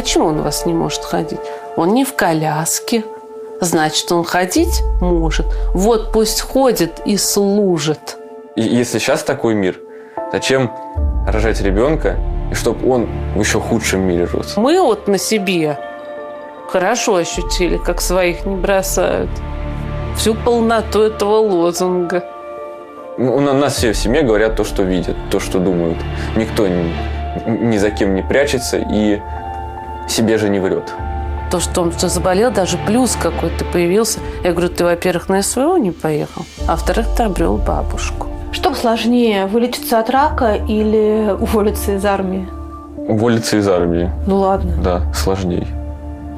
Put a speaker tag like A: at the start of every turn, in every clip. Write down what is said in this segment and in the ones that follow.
A: почему он у вас не может ходить? Он не в коляске. Значит, он ходить может. Вот пусть ходит и служит.
B: И если сейчас такой мир, зачем рожать ребенка, и чтобы он в еще худшем мире рос?
A: Мы вот на себе хорошо ощутили, как своих не бросают. Всю полноту этого лозунга.
B: У нас все в семье говорят то, что видят, то, что думают. Никто ни за кем не прячется и себе же не врет.
A: То, что он заболел, даже плюс какой-то появился. Я говорю, ты, во-первых, на СВО не поехал, а во-вторых, ты обрел бабушку.
C: Что сложнее, вылечиться от рака или уволиться из армии?
B: Уволиться из армии.
C: Ну ладно.
B: Да, сложнее.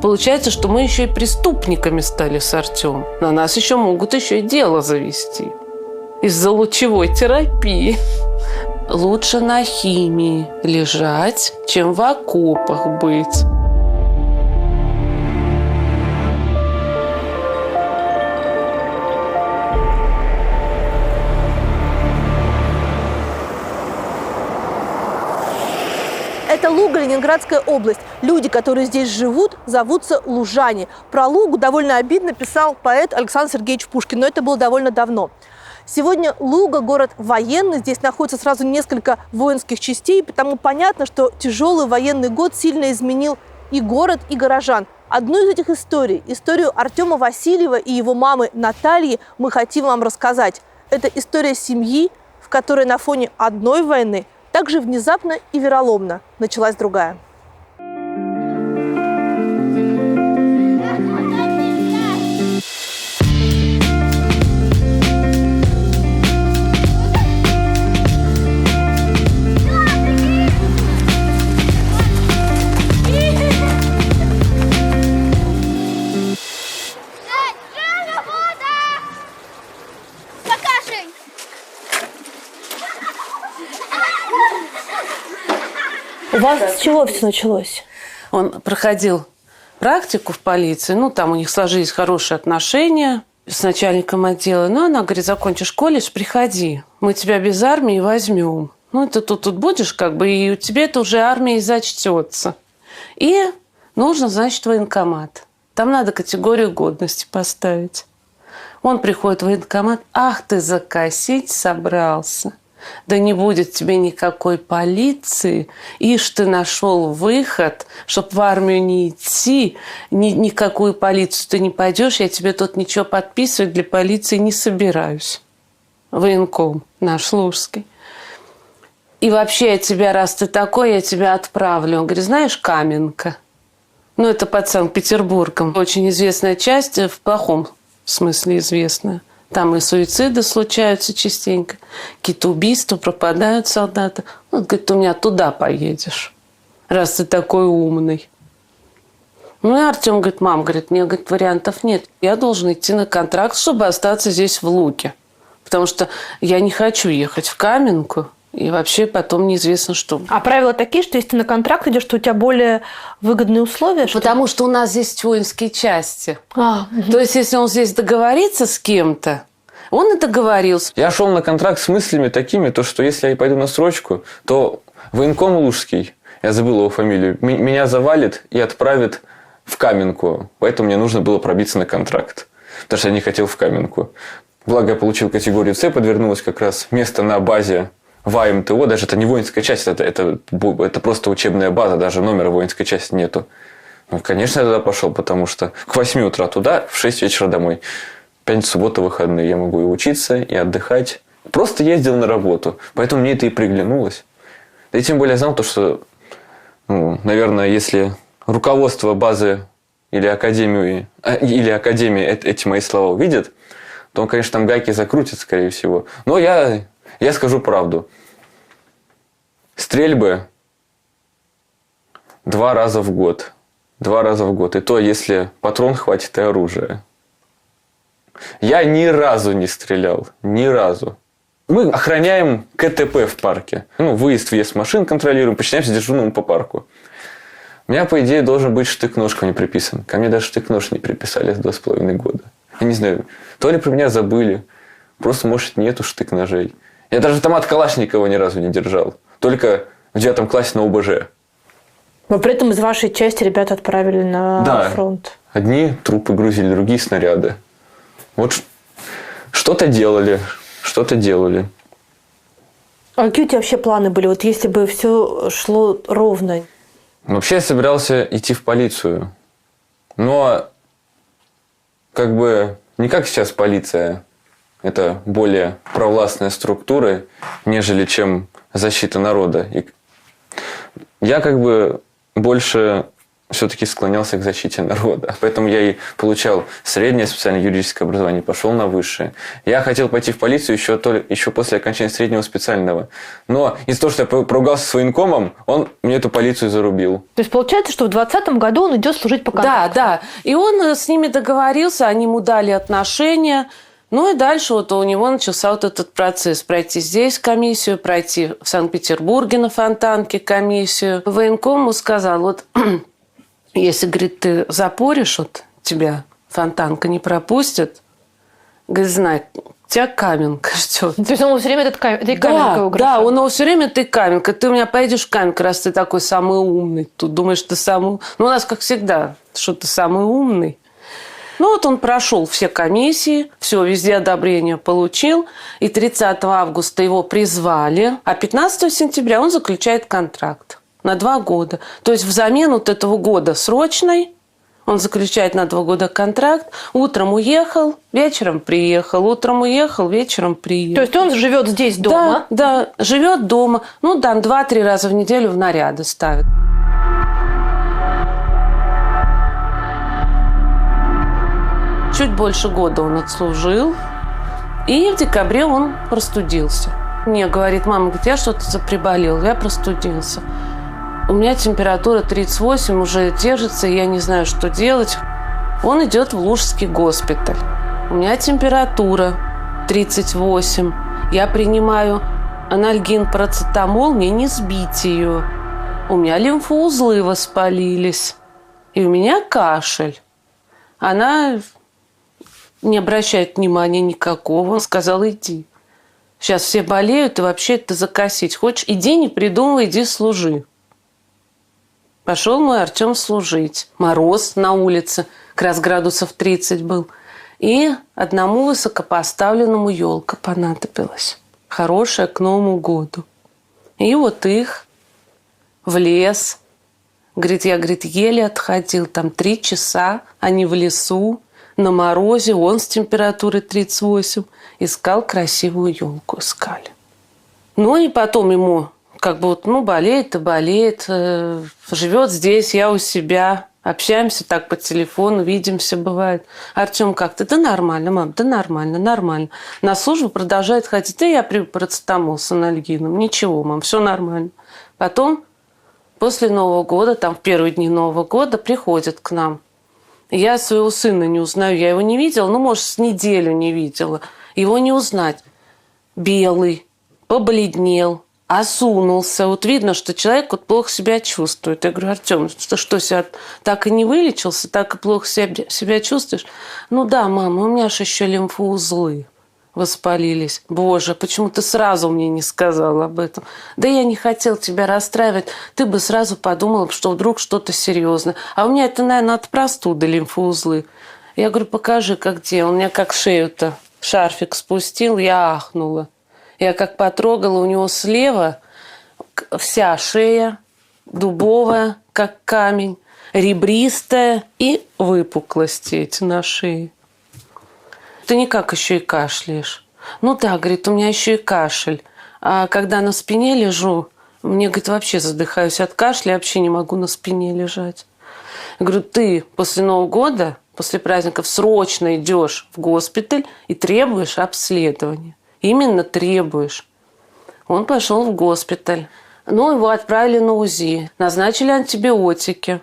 A: Получается, что мы еще и преступниками стали с Артемом. На нас еще могут еще и дело завести. Из-за лучевой терапии. Лучше на химии лежать, чем в окопах быть.
C: Это Луга, Ленинградская область. Люди, которые здесь живут, зовутся лужане. Про Лугу довольно обидно писал поэт Александр Сергеевич Пушкин, но это было довольно давно. Сегодня Луга – город военный, здесь находится сразу несколько воинских частей, потому понятно, что тяжелый военный год сильно изменил и город, и горожан. Одну из этих историй, историю Артема Васильева и его мамы Натальи, мы хотим вам рассказать. Это история семьи, в которой на фоне одной войны также внезапно и вероломно началась другая. У вас с чего все началось?
A: Он проходил практику в полиции, там у них сложились хорошие отношения с начальником отдела. Она говорит, закончишь колледж, приходи, мы тебя без армии возьмем. Ты тут будешь, и у тебя это уже армией зачтется. И нужно, значит, военкомат. Там надо категорию годности поставить. Он приходит в военкомат, ах ты закосить собрался. Да не будет тебе никакой полиции. Ишь, ты нашел выход, чтобы в армию не идти, никакую полицию ты не пойдешь, я тебе тут ничего подписывать для полиции не собираюсь. Военком наш Лужский. И вообще я тебя, раз ты такой, я тебя отправлю. Он говорит, знаешь, Каменка. Это под Санкт-Петербургом. Очень известная часть, в плохом смысле известная. Там и суициды случаются частенько, какие-то убийства, пропадают солдаты. Он говорит, ты у меня туда поедешь, раз ты такой умный. И Артем говорит, мам, мне вариантов нет. Я должен идти на контракт, чтобы остаться здесь в Луге. Потому что я не хочу ехать в Каменку. И вообще потом неизвестно, что.
C: А правила такие, что если ты на контракт идешь, то у тебя более выгодные условия?
A: Потому что у нас здесь воинские части. То есть, если он здесь договорится с кем-то, он и договорился.
B: Я шел на контракт с мыслями такими, что если я пойду на срочку, то военком Лужский, я забыл его фамилию, меня завалит и отправит в Каменку. Поэтому мне нужно было пробиться на контракт. Потому что я не хотел в Каменку. Благо, я получил категорию С, подвернулось как раз место на базе в АМТО, даже это не воинская часть, это просто учебная база, даже номера воинской части нету. Конечно, я туда пошел, потому что к 8 утра туда, в 6 вечера домой. Пятница, суббота, выходные. Я могу и учиться, и отдыхать. Просто ездил на работу. Поэтому мне это и приглянулось. Да и тем более я знал, что, наверное, если руководство базы или академии эти мои слова увидит, то он, конечно, там гайки закрутит, скорее всего. Но я скажу правду. Стрельбы 2 раза в год. 2 раза в год. И то, если патрон хватит и оружие. Я ни разу не стрелял. Ни разу. Мы охраняем КТП в парке. Выезд-въезд машин контролируем. Подчиняемся дежурному по парку. У меня, по идее, должен быть штык-нож ко мне приписан. Ко мне даже штык-нож не приписали с 2,5 года. Я не знаю, то ли про меня забыли. Просто, может, нету штык-ножей. Я даже автомат Калашникова ни разу не держал. Только в 9 классе на ОБЖ.
C: Но при этом из вашей части ребята отправили на фронт.
B: Одни трупы грузили, другие снаряды. Вот что-то делали, что-то делали.
C: А какие у тебя вообще планы были? Вот если бы все шло ровно?
B: Вообще я собирался идти в полицию. Но как бы не как сейчас полиция. Это более провластные структуры, нежели чем защита народа. И я как бы больше все-таки склонялся к защите народа. Поэтому я и получал среднее специальное юридическое образование, пошел на высшее. Я хотел пойти в полицию еще после окончания среднего специального. Но из-за того, что я поругался с военкомом, он мне эту полицию зарубил.
C: То есть получается, что в 2020 году он идет служить по контракту?
A: Да. И он с ними договорился, они ему дали отношения. Ну и дальше вот у него начался вот этот процесс. Пройти здесь комиссию, пройти в Санкт-Петербурге на Фонтанке комиссию. Военком ему сказал, вот если, говорит, ты запоришь, вот тебя Фонтанка не пропустит, говорит, знай, тебя Каменка ждет.
C: То есть он все время этой Каменкой угрожал? Да,
A: он его все время ты Каменка. Ты у меня поедешь в Каменку, раз ты такой самый умный. Тут думаешь, ты самый... Ну, у нас, как всегда, что ты самый умный. Ну, вот он прошел все комиссии, все, везде одобрение получил. И 30 августа его призвали, а 15 сентября он заключает контракт на 2 года. То есть взамен вот этого года срочной он заключает на 2 года контракт. Утром уехал, вечером приехал. Утром уехал, вечером приехал.
C: То есть он живет здесь дома?
A: Да, живет дома. Ну, там 2-3 раза в неделю в наряды ставит. Чуть больше года он отслужил. И в декабре он простудился. Мне говорит, мама, говорит, я что-то заприболел, я простудился. У меня температура 38, уже держится, и я не знаю, что делать. Он идет в Лужский госпиталь. У меня температура 38. Я принимаю анальгин, парацетамол, мне не сбить ее. У меня лимфоузлы воспалились. И у меня кашель. Она не обращает внимания никакого. Он сказал, иди. Сейчас все болеют, и вообще это закосить. Хочешь, иди, не придумывай, иди служи. Пошел мой Артем служить. Мороз на улице, как раз градусов 30 был. И одному высокопоставленному елка понадобилась. Хорошая к Новому году. И вот их в лес. Говорит, я, говорит, еле отходил. Там 3 часа они в лесу, на морозе. Он с температурой 38. Искал красивую елку, искали. Ну и потом ему... Как бы вот, ну, болеет и болеет, живет здесь, я у себя, общаемся так по телефону, видимся, бывает. Артем как-то, да нормально, мам, да нормально, нормально. На службу продолжает ходить, да я пью парацетамол с анальгином, ничего, мам, все нормально. Потом, после Нового года, там в первые дни Нового года приходят к нам. Я своего сына не узнаю, я его не видела, ну, может, с неделю не видела. Его не узнать. Белый, побледнел, осунулся. Вот видно, что человек вот плохо себя чувствует. Я говорю, Артем, ты что, себя так и не вылечился, так и плохо себя чувствуешь? Ну да, мама, у меня же еще лимфоузлы воспалились. Боже, почему ты сразу мне не сказал об этом? Да я не хотел тебя расстраивать. Ты бы сразу подумала, что вдруг что-то серьезное. А у меня это, наверное, от простуды лимфоузлы. Я говорю, покажи, как где. Он меня как шею-то шарфик спустил, я ахнула. Я как потрогала, у него слева вся шея дубовая, как камень, ребристая и выпуклости эти на шее. Ты никак еще и кашляешь. Ну да, говорит, у меня еще и кашель. А когда на спине лежу, мне, говорит, вообще задыхаюсь от кашля, вообще не могу на спине лежать. Я говорю, ты после Нового года, после праздников срочно идешь в госпиталь и требуешь обследования. Именно требуешь. Он пошел в госпиталь. Ну, его отправили на УЗИ. Назначили антибиотики.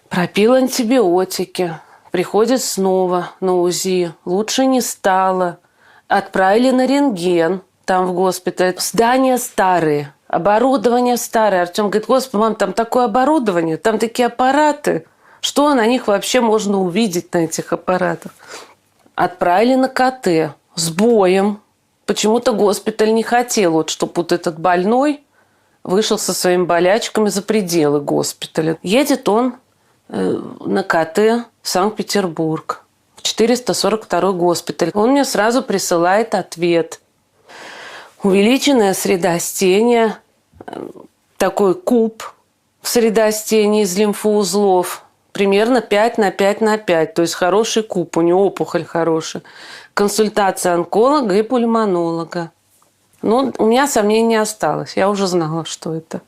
A: Пропил антибиотики. Приходит снова на УЗИ. Лучше не стало. Отправили на рентген. Там в госпиталь. Здания старые. Оборудование старое. Артем говорит, господи, мам, там такое оборудование, там такие аппараты. Что на них вообще можно увидеть, на этих аппаратах? Отправили на КТ. С боем. Почему-то госпиталь не хотел, вот, чтобы вот этот больной вышел со своими болячками за пределы госпиталя. Едет он на КТ в Санкт-Петербург, в 442 госпиталь. Он мне сразу присылает ответ. Увеличенное средостение, такой куб в средостении из лимфоузлов, примерно 5 на 5 на 5, то есть хороший куб, у него опухоль хорошая. Консультация онколога и пульмонолога. Но у меня сомнений не осталось, я уже знала, что это.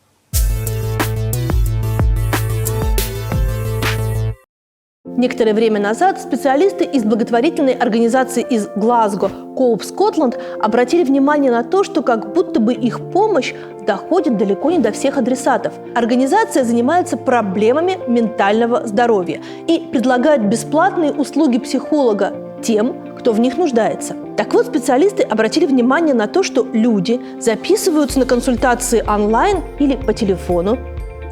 C: Некоторое время назад специалисты из благотворительной организации из Глазго Коуп Скотланд обратили внимание на то, что как будто бы их помощь доходит далеко не до всех адресатов. Организация занимается проблемами ментального здоровья и предлагает бесплатные услуги психолога тем, кто в них нуждается. Так вот, специалисты обратили внимание на то, что люди записываются на консультации онлайн или по телефону,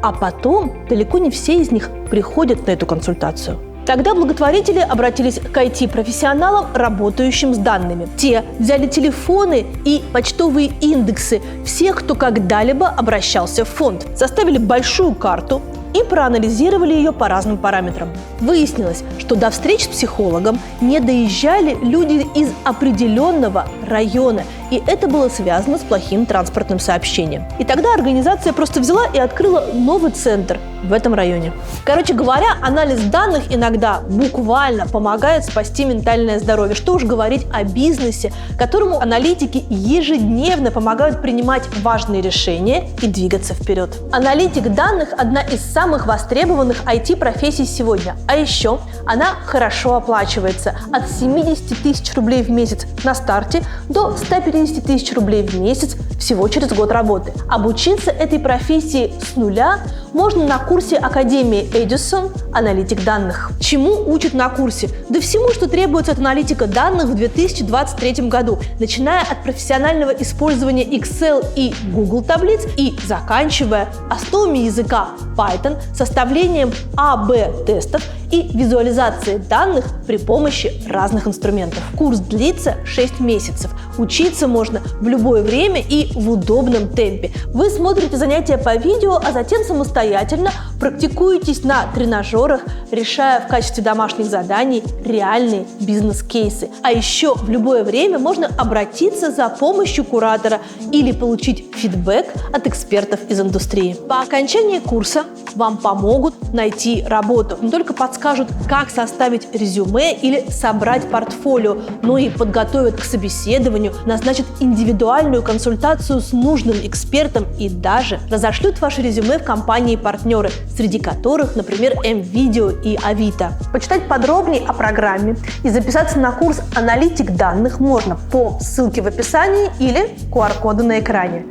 C: а потом далеко не все из них приходят на эту консультацию. Тогда благотворители обратились к IT-профессионалам, работающим с данными. Те взяли телефоны и почтовые индексы всех, кто когда-либо обращался в фонд, составили большую карту и проанализировали ее по разным параметрам. Выяснилось, что до встреч с психологом не доезжали люди из определенного района, и это было связано с плохим транспортным сообщением. И тогда организация просто взяла и открыла новый центр в этом районе. Короче говоря, анализ данных иногда буквально помогает спасти ментальное здоровье. Что уж говорить о бизнесе, которому аналитики ежедневно помогают принимать важные решения и двигаться вперед. Аналитик данных – одна из самых востребованных IT-профессий сегодня. А еще она хорошо оплачивается – от 70 тысяч рублей в месяц на старте до 150 тысяч рублей в месяц всего через год работы. Обучиться этой профессии с нуля можно на курсе Академии Эдисон «Аналитик данных». Чему учат на курсе? Да всему, что требуется от аналитика данных в 2023 году, начиная от профессионального использования Excel и Google таблиц и заканчивая основами языка Python, составлением АБ-тестов и визуализацией данных при помощи разных инструментов. Курс длится 6 месяцев. Учиться можно в любое время и в удобном темпе. Вы смотрите занятия по видео, а затем самостоятельно практикуетесь на тренажерах, решая в качестве домашних заданий реальные бизнес-кейсы. А еще в любое время можно обратиться за помощью куратора или получить фидбэк от экспертов из индустрии. По окончании курса вам помогут найти работу. Не только подскажут, как составить резюме или собрать портфолио, но и подготовят к собеседованию, назначат индивидуальную консультацию с нужным экспертом и даже разошлют ваше резюме в компании-партнеры, среди которых, например, М-Видео и Авито. Почитать подробнее о программе и записаться на курс «Аналитик данных» можно по ссылке в описании или QR-коду на экране.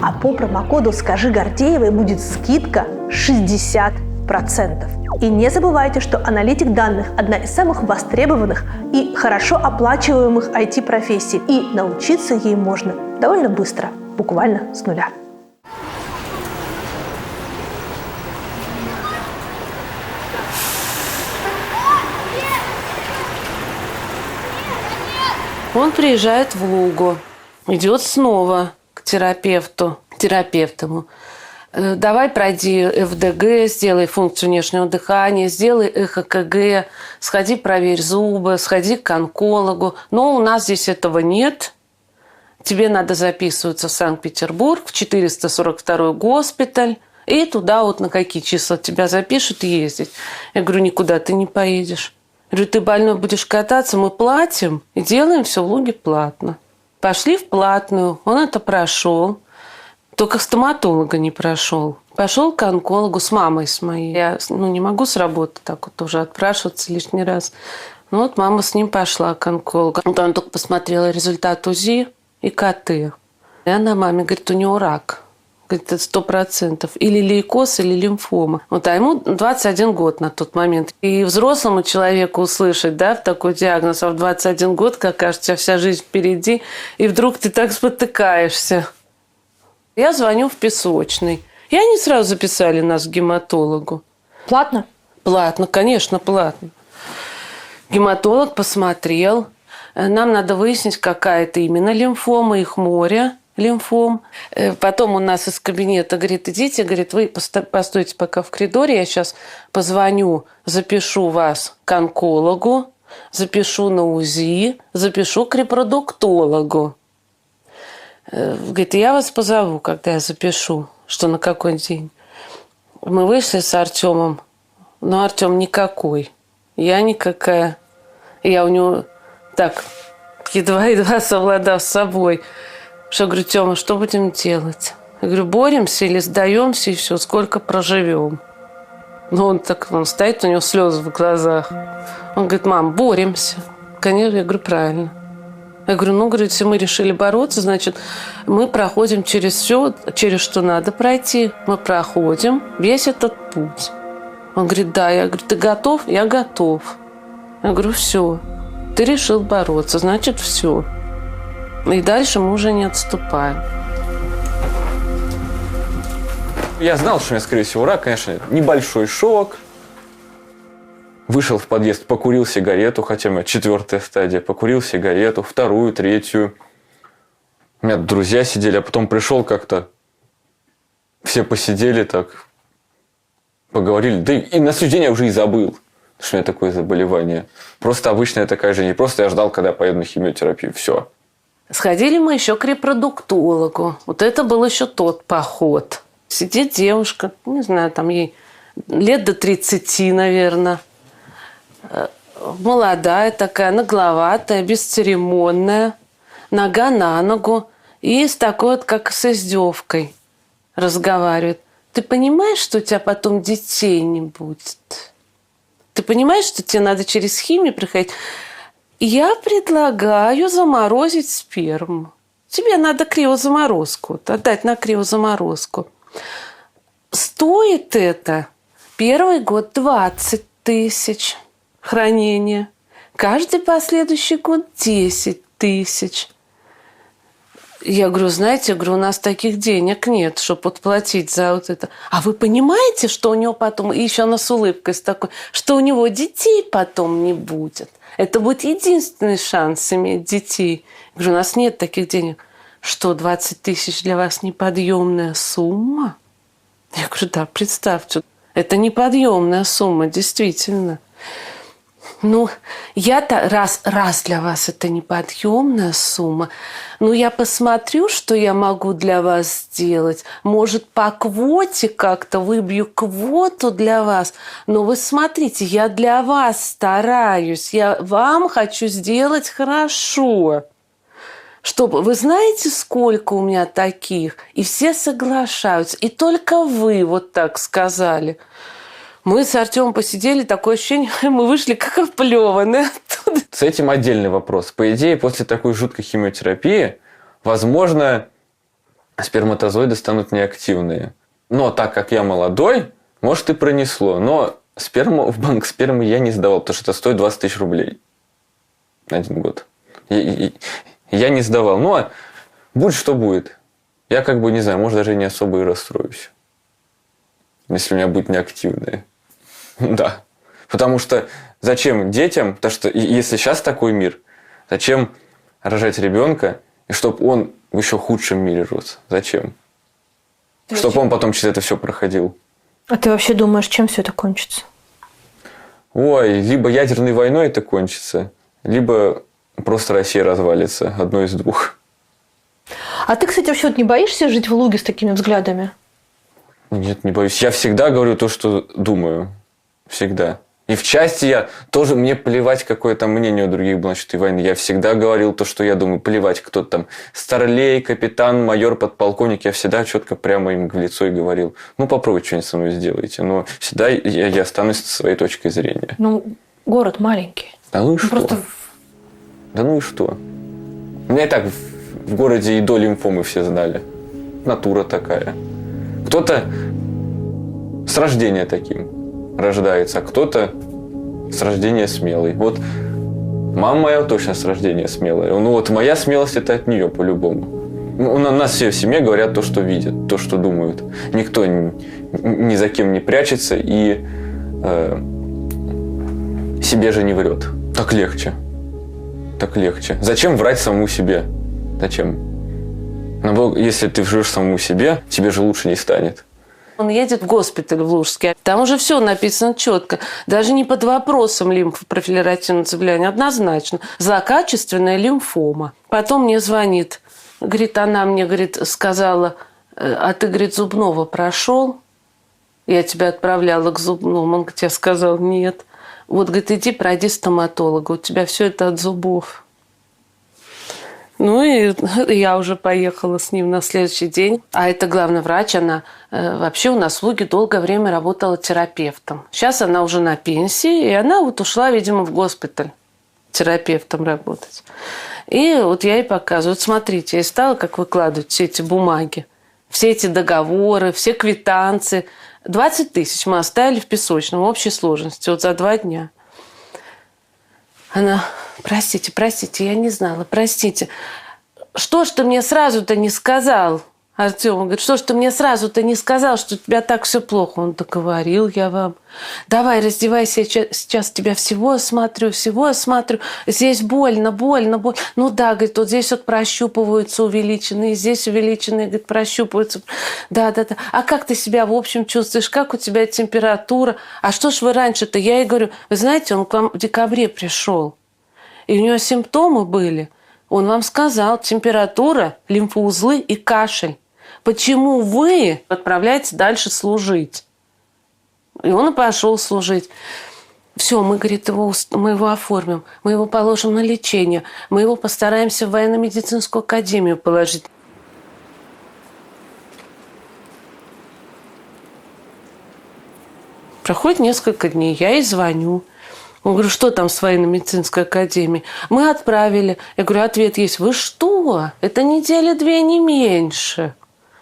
C: А по промокоду «Скажи Гордеевой» будет скидка 60%. И не забывайте, что аналитик данных – одна из самых востребованных и хорошо оплачиваемых IT-профессий. И научиться ей можно довольно быстро, буквально с нуля.
A: Он приезжает в Лугу, идет снова к терапевту. Давай пройди ФДГ, сделай функцию внешнего дыхания, сделай ЭХКГ, сходи проверь зубы, сходи к онкологу. Но у нас здесь этого нет. Тебе надо записываться в Санкт-Петербург, в 442 госпиталь. И туда вот на какие числа тебя запишут и ездить. Я говорю, никуда ты не поедешь. Я говорю, ты больной будешь кататься, мы платим и делаем все в Луге платно. Пошли в платную, он это прошел. Только стоматолога не прошел. Пошел к онкологу с мамой с моей. Я не могу с работы так вот уже отпрашиваться лишний раз. Ну вот мама с ним пошла к онкологу. Вот она только посмотрела результат УЗИ и КТ. И она маме говорит, у него рак. Говорит, это 100%. Или лейкоз, или лимфома. Вот, а ему 21 год на тот момент. И взрослому человеку услышать, да, в такой диагноз, а в 21 год, как кажется, вся жизнь впереди, и вдруг ты так спотыкаешься. Я звоню в Песочный. И они сразу записали нас к гематологу.
C: Платно?
A: Платно, конечно, платно. Гематолог посмотрел. Нам надо выяснить, какая это именно лимфома, их море. лимфом. Потом у нас из кабинета, говорит, идите, говорит, вы постойте пока в коридоре, я сейчас позвоню, запишу вас к онкологу, запишу на УЗИ, запишу к репродуктологу. Говорит, я вас позову, когда я запишу, что на какой день. Мы вышли с Артемом, но Артем никакой, я никакая. Я у него так, едва-едва совладав с собой, что говорю, Тёма, что будем делать? Я говорю, боремся или сдаемся, и все, сколько проживем. Ну, он стоит, у него слезы в глазах. Он говорит, мам, боремся. Конечно, я говорю, правильно. Я говорю, ну, говорит, если мы решили бороться, значит, мы проходим через все, через что надо пройти. Мы проходим весь этот путь. Он говорит, да. Я говорю, ты готов? Я готов. Я говорю, все. Ты решил бороться, значит, все. И дальше мы уже не отступаем.
B: Я знал, что у меня, скорее всего, рак, конечно, небольшой шок. Вышел в подъезд, покурил сигарету, хотя у меня 4-я стадия. Покурил сигарету, 2-ю, 3-ю. У меня друзья сидели, а потом пришел как-то. Все посидели так, поговорили. Да и на следующий день я уже и забыл, что у меня такое заболевание. Просто обычная такая жизнь. Просто я ждал, когда я поеду на химиотерапию. Все.
A: Сходили мы еще к репродуктологу. Вот это был еще тот поход. Сидит девушка, не знаю, там ей лет до 30, наверное. Молодая такая, нагловатая, бесцеремонная. Нога на ногу. И с такой вот, как с издевкой разговаривает. Ты понимаешь, что у тебя потом детей не будет? Ты понимаешь, что тебе надо через химию проходить? Я предлагаю заморозить сперму. Тебе надо криозаморозку, отдать на криозаморозку. Стоит это первый год 20 тысяч хранения. Каждый последующий год 10 тысяч. Я говорю, знаете, у нас таких денег нет, чтобы отплатить за вот это. А вы понимаете, что у него потом, и еще она с улыбкой с такой, что у него детей потом не будет? Это будет единственный шанс иметь детей. Я говорю, у нас нет таких денег. Что, 20 тысяч для вас неподъемная сумма? Я говорю, да, представьте, это неподъемная сумма, действительно. Ну, я-то раз для вас это неподъемная сумма. Ну, я посмотрю, что я могу для вас сделать. Может, по квоте как-то выбью квоту для вас. Но вы смотрите, я для вас стараюсь. Я вам хочу сделать хорошо. Чтобы, вы знаете, сколько у меня таких? И все соглашаются. И только вы вот так сказали. Мы с Артемом посидели, такое ощущение, мы вышли как оплеванные оттуда.
B: С этим отдельный вопрос. По идее, после такой жуткой химиотерапии, возможно, сперматозоиды станут неактивные. Но так как я молодой, может и пронесло. Но сперму в банк спермы я не сдавал, потому что это стоит 20 тысяч рублей на 1 год. Я не сдавал. Но будь что будет. Я не знаю, может даже не особо и расстроюсь. Если у меня будет неактивное. Да. Потому что зачем детям, потому что если сейчас такой мир, зачем рожать ребенка, и чтобы он в еще худшем мире рос? Зачем? Чтобы он потом через это все проходил.
C: А ты вообще думаешь, чем все это кончится?
B: Ой, либо ядерной войной это кончится, либо просто Россия развалится. Одно из двух.
C: А ты, кстати, вообще не боишься жить в Луге с такими взглядами?
B: Нет, не боюсь. Я всегда говорю то, что думаю. Всегда. И в части я тоже, мне плевать, какое там мнение у других было насчет этой войны. Я всегда говорил то, что я думаю. Плевать, кто там старлей, капитан, майор, подполковник. Я всегда четко прямо им в лицо и говорил. Ну, попробуйте что-нибудь со мной сделайте. Но всегда я останусь со своей точкой зрения.
C: Ну, город маленький.
B: Да ну и что?
C: Просто...
B: Да ну и что? У меня и так в городе и до лимфомы все знали. Натура такая. Кто-то с рождения таким рождается, а кто-то с рождения смелый. Вот мама моя точно с рождения смелая. Ну вот моя смелость это от нее по-любому. У нас все в семье говорят то, что видят, то, что думают. Никто ни за кем не прячется и себе же не врет. Так легче. Так легче. Зачем врать самому себе? Зачем? Но если ты живешь самому себе, тебе же лучше не станет.
A: Он едет в госпиталь в Лужске. Там уже все написано четко. Даже не под вопросом лимфопрофилиративного заболевания. Однозначно. Злокачественная лимфома. Потом мне звонит. Говорит, она мне, говорит, сказала, а ты, говорит, зубного прошел? Я тебя отправляла к зубному. Он тебе сказал, нет. Вот, говорит, иди пройди стоматолога. У тебя все это от зубов. Ну и я уже поехала с ним на следующий день. А это главный врач, она вообще у нас в Луге долгое время работала терапевтом. Сейчас она уже на пенсии, и она вот ушла, видимо, в госпиталь терапевтом работать. И вот я ей показываю, вот смотрите, я стала как выкладывать все эти бумаги, все эти договоры, все квитанции. 20 тысяч мы оставили в Песочном в общей сложности вот за 2 дня. Она, простите, я не знала, простите. Что ж ты мне сразу-то не сказал, Артем? Он говорит, что ж ты мне сразу-то не сказал, что у тебя так все плохо? Он договорил я вам. Давай, раздевайся, я сейчас тебя всего осмотрю. Здесь больно. Ну да, говорит, вот здесь вот прощупываются увеличенные, здесь увеличенные, говорит, прощупываются. Да. А как ты себя в общем чувствуешь? Как у тебя температура? А что ж вы раньше-то? Я ей говорю, вы знаете, он к вам в декабре пришел. И у него симптомы были. Он вам сказал, температура, лимфоузлы и кашель. Почему вы отправляетесь дальше служить? И он и пошел служить. Все, мы, говорит, мы его оформим, мы его положим на лечение, мы его постараемся в военно-медицинскую академию положить. Проходит несколько дней, я ей звоню. Он говорит, что там с военно-медицинской академией? Мы отправили. Я говорю, ответ есть. Вы что? Это 1-2 недели, не меньше.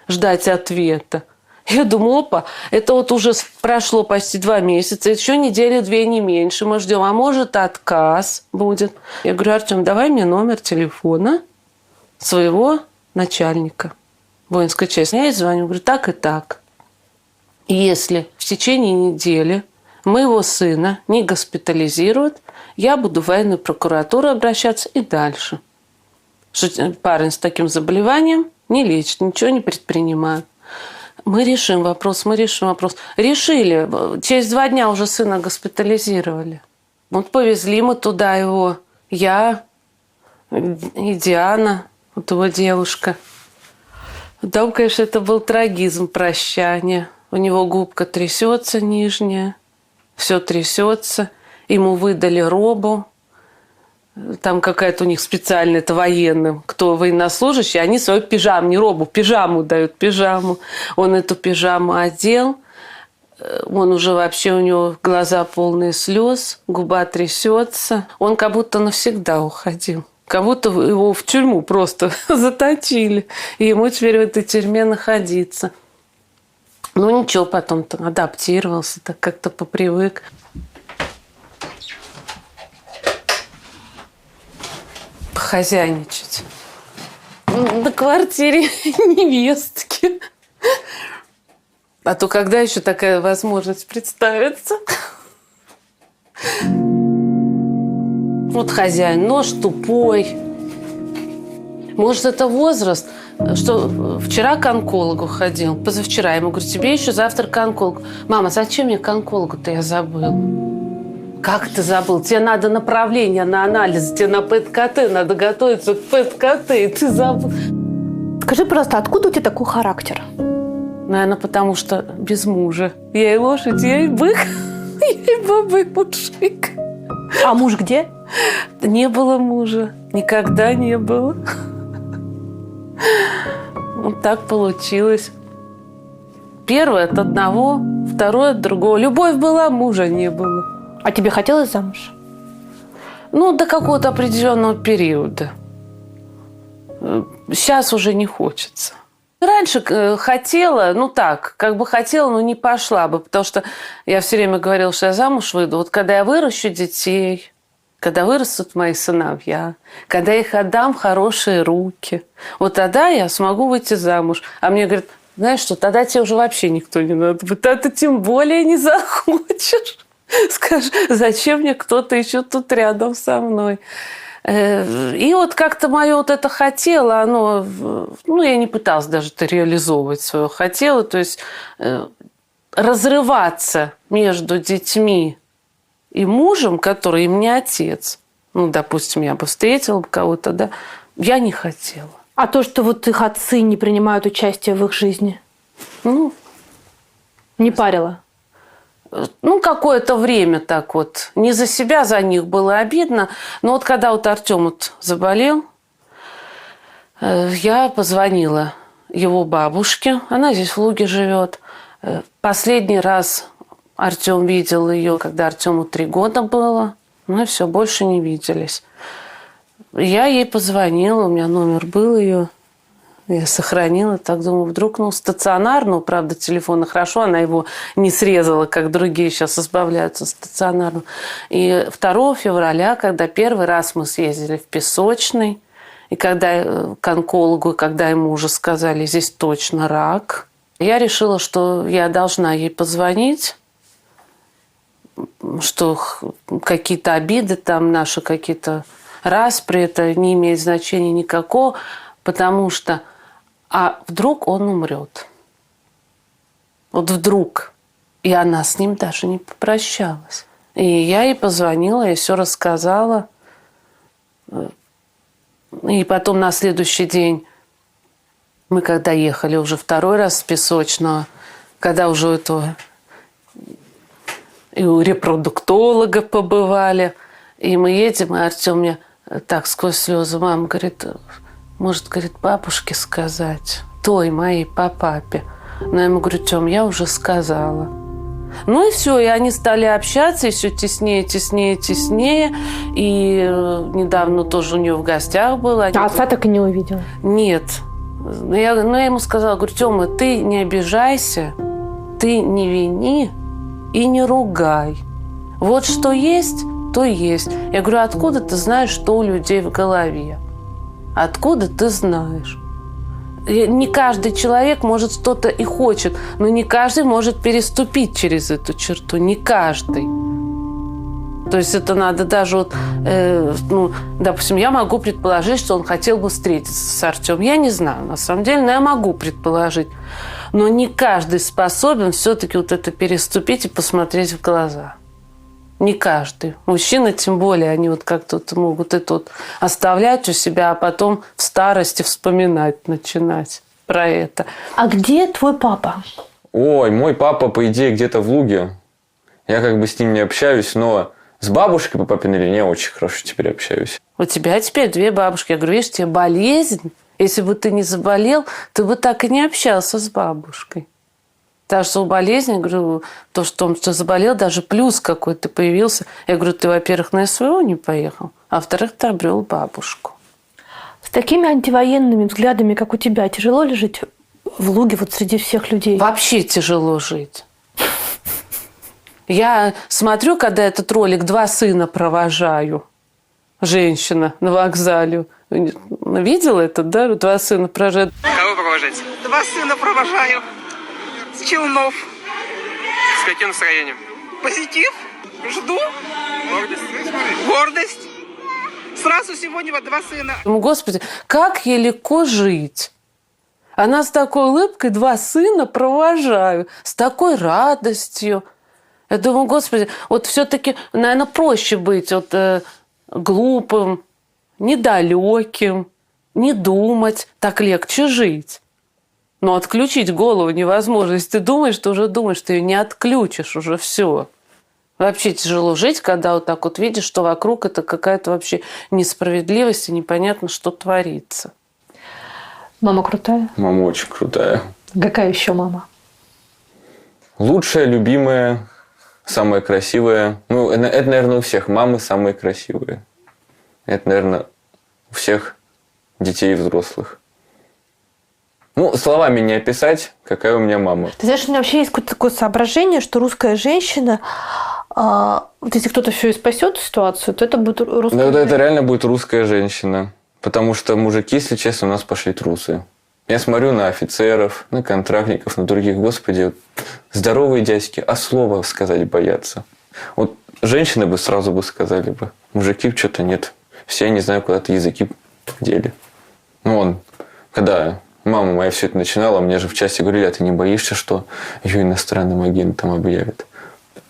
A: Ждать ответа. Я думаю, опа, это вот уже прошло почти 2 месяца, еще 1-2 недели, не меньше мы ждем, а может отказ будет. Я говорю, Артем, давай мне номер телефона своего начальника воинской части. Я ей звоню, говорю, так и так. Если в течение недели моего сына не госпитализируют, я буду в военную прокуратуру обращаться и дальше. Что парень с таким заболеванием не лечит, ничего не предпринимает. Мы решим вопрос. Решили. Через 2 дня уже сына госпитализировали. Вот повезли мы туда его. Я и Диана, вот его девушка. Там, конечно, это был трагизм прощания. У него губка трясется нижняя. Все трясется. Ему выдали робу. Там какая-то у них специальная, это военным, кто военнослужащий, они свою пижаму, не робу, пижаму дают, пижаму. Он эту пижаму одел, он уже вообще, у него глаза полные слез, губа трясется. Он как будто навсегда уходил. Как будто его в тюрьму просто заточили. И ему теперь в этой тюрьме находиться. Ну ничего, потом-то адаптировался, так как-то попривык. Хозяйничать на квартире невестки. А то когда еще такая возможность представится? Вот хозяин, нож тупой. Может, это возраст, что вчера к онкологу ходил, позавчера. Я ему говорю, тебе еще завтра к онкологу. Мама, зачем мне к онкологу-то, я забыл. Как ты забыл? Тебе надо направление на анализ, тебе на ПЭТ-КТ, надо готовиться к ПЭТ-КТ, и ты забыл.
C: Скажи, пожалуйста, откуда у тебя такой характер?
A: Наверное, потому что без мужа. Я и лошадь, я и бык, я и баба, и мужик.
C: А муж где?
A: Не было мужа, никогда не было. Вот так получилось. Первое от одного, второе от другого. Любовь была, мужа не было.
C: А тебе хотелось замуж?
A: Ну, до какого-то определенного периода. Сейчас уже не хочется. Раньше хотела, ну так, как бы хотела, но не пошла бы, потому что я все время говорила, что я замуж выйду. Вот когда я выращу детей, когда вырастут мои сыновья, когда я их отдам в хорошие руки, вот тогда я смогу выйти замуж. А мне говорят, знаешь что, тогда тебе уже вообще никто не надо. Тогда ты тем более не захочешь. Скажи, зачем мне кто-то еще тут рядом со мной? И вот как-то мое вот это хотело, оно, ну, я не пыталась даже это реализовывать свое хотело, то есть разрываться между детьми и мужем, который им не отец. Ну, допустим, я бы встретила кого-то, да, я не хотела.
C: А то, что вот их отцы не принимают участие в их жизни,
A: Ну,
C: не парило?
A: ну, какое-то время так вот. Не за себя, за них было обидно. Но вот когда вот Артем вот заболел, я позвонила его бабушке. Она здесь в Луге живет. Последний раз Артем видел ее, когда Артему 3 года было. Ну и все, больше не виделись. Я ей позвонила, у меня номер был ее. Я сохранила, так думаю, вдруг, ну, стационарно, правда, телефона хорошо, она его не срезала, как другие сейчас избавляются стационарно. И 2 февраля, когда первый раз мы съездили в Песочный, и когда к онкологу, когда ему уже сказали, здесь точно рак, я решила, что я должна ей позвонить, что какие-то обиды там наши, какие-то распри, это не имеет значения никакого, потому что а вдруг он умрет? Вот вдруг. И она с ним даже не попрощалась. И я ей позвонила, я все рассказала. И потом на следующий день мы когда ехали уже 2 раз с Песочного, когда уже у этого и у репродуктолога побывали, и мы едем, и Артем мне так сквозь слезы, мама говорит, может, говорит, бабушке сказать, той моей по папе. Но я ему говорю, Тём, я уже сказала. Ну и все, и они стали общаться, и все теснее, теснее, теснее. И недавно тоже у нее в гостях было.
C: А отца так и не увидела?
A: Нет. Но я ему сказала, говорю, Тёма, ты не обижайся, ты не вини и не ругай. Вот что есть, то есть. Я говорю, откуда ты знаешь, что у людей в голове? Откуда ты знаешь? Не каждый человек может что-то и хочет, но не каждый может переступить через эту черту. Не каждый. То есть это надо даже вот, ну, допустим, я могу предположить, что он хотел бы встретиться с Артемом. Я не знаю, на самом деле, но я могу предположить. Но не каждый способен все-таки вот это переступить и посмотреть в глаза. Не каждый. Мужчины, тем более, они вот как-то вот могут это вот оставлять у себя, а потом в старости вспоминать, начинать про это.
C: А где твой папа?
B: Ой, мой папа, по идее, где-то в Луге. Я как бы с ним не общаюсь, но с бабушкой по папиной линии я очень хорошо теперь общаюсь.
A: У тебя теперь 2 бабушки. Я говорю, видишь, тебе болезнь. Если бы ты не заболел, ты бы так и не общался с бабушкой. Так что у болезни, я говорю, то, что он заболел, даже плюс какой-то появился. Я говорю, ты, во-первых, на СВО не поехал, а во-вторых, ты обрел бабушку.
C: С такими антивоенными взглядами, как у тебя, тяжело ли жить в Луге вот среди всех людей?
A: Вообще тяжело жить. Я смотрю, когда этот ролик 2 сына провожаю. Женщина на вокзале. Видела это, да? 2 сына провожают.
D: Кого провожать?
E: 2 сына провожаю. С Челнов.
D: С каким настроением?
E: Позитив. Жду. Гордость. Сразу сегодня вот 2 сына.
A: Думаю, Господи, как ей легко жить. Она с такой улыбкой 2 сына провожаю, с такой радостью. Я думаю, Господи, вот все-таки, наверное, проще быть вот, глупым, недалеким, не думать. Так легче жить. Но отключить голову невозможно. Если ты думаешь, ты уже думаешь, ты ее не отключишь, уже все. Вообще тяжело жить, когда вот так вот видишь, что вокруг это какая-то вообще несправедливость и непонятно, что творится.
C: Мама крутая?
B: Мама очень крутая.
C: Какая еще мама?
B: Лучшая, любимая, самая красивая. Ну, это, наверное, у всех мамы самые красивые. Это, наверное, у всех детей и взрослых. Ну, словами не описать, какая у меня мама.
C: Ты знаешь, у меня вообще есть какое-то такое соображение, что русская женщина, вот если кто-то все и спасет ситуацию, то это будет русская женщина.
B: Это реально будет русская женщина. Потому что мужики, если честно, у нас пошли трусы. Я смотрю на офицеров, на контрактников, на других. Господи, вот, здоровые дядьки, а слово сказать боятся. Вот женщины бы сразу бы сказали бы, мужики что-то нет. все, не знаю, куда-то языки дели. Ну, когда мама моя все это начинала, мне же в части говорили, а ты не боишься, что ее иностранным агентом объявят?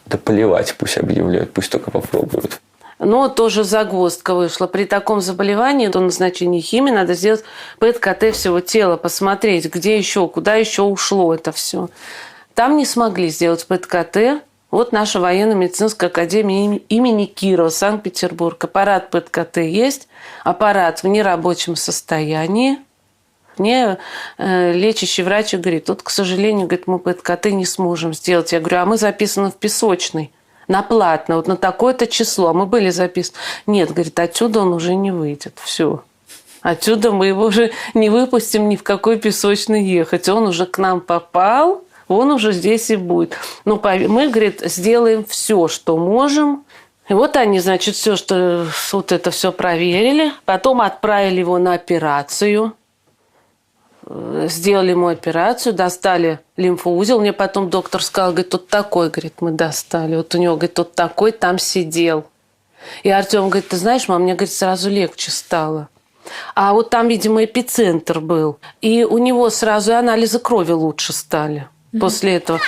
B: Да плевать, пусть объявляют, пусть только попробуют.
A: Но тоже загвоздка вышла. При таком заболевании до назначения химии надо сделать ПЭТ-КТ всего тела, посмотреть, где еще, куда еще ушло это все. Там не смогли сделать ПЭТ-КТ. Вот наша военно-медицинская академия имени Кирова, Санкт-Петербург. Аппарат ПЭТ-КТ есть, аппарат в нерабочем состоянии. Мне лечащий врач говорит, тут, к сожалению, говорит, мы ПЭТ-КТ не сможем сделать. Я говорю, а мы записаны в Песочной, на платно, вот на такое-то число. А мы были записаны. Нет, говорит, отсюда он уже не выйдет. Все. Отсюда мы его уже не выпустим ни в какой Песочный ехать. Он уже к нам попал, он уже здесь и будет. Но мы, говорит, сделаем все, что можем. И вот они, значит, все, что вот это все проверили. Потом отправили его на операцию. Сделали ему операцию, достали лимфоузел. Мне потом доктор сказал, говорит, вот такой, говорит, мы достали. Вот у него, говорит, вот такой там сидел. И Артем говорит, ты знаешь, мам, мне, говорит, сразу легче стало. А вот там, видимо, эпицентр был. И у него сразу анализы крови лучше стали после этого.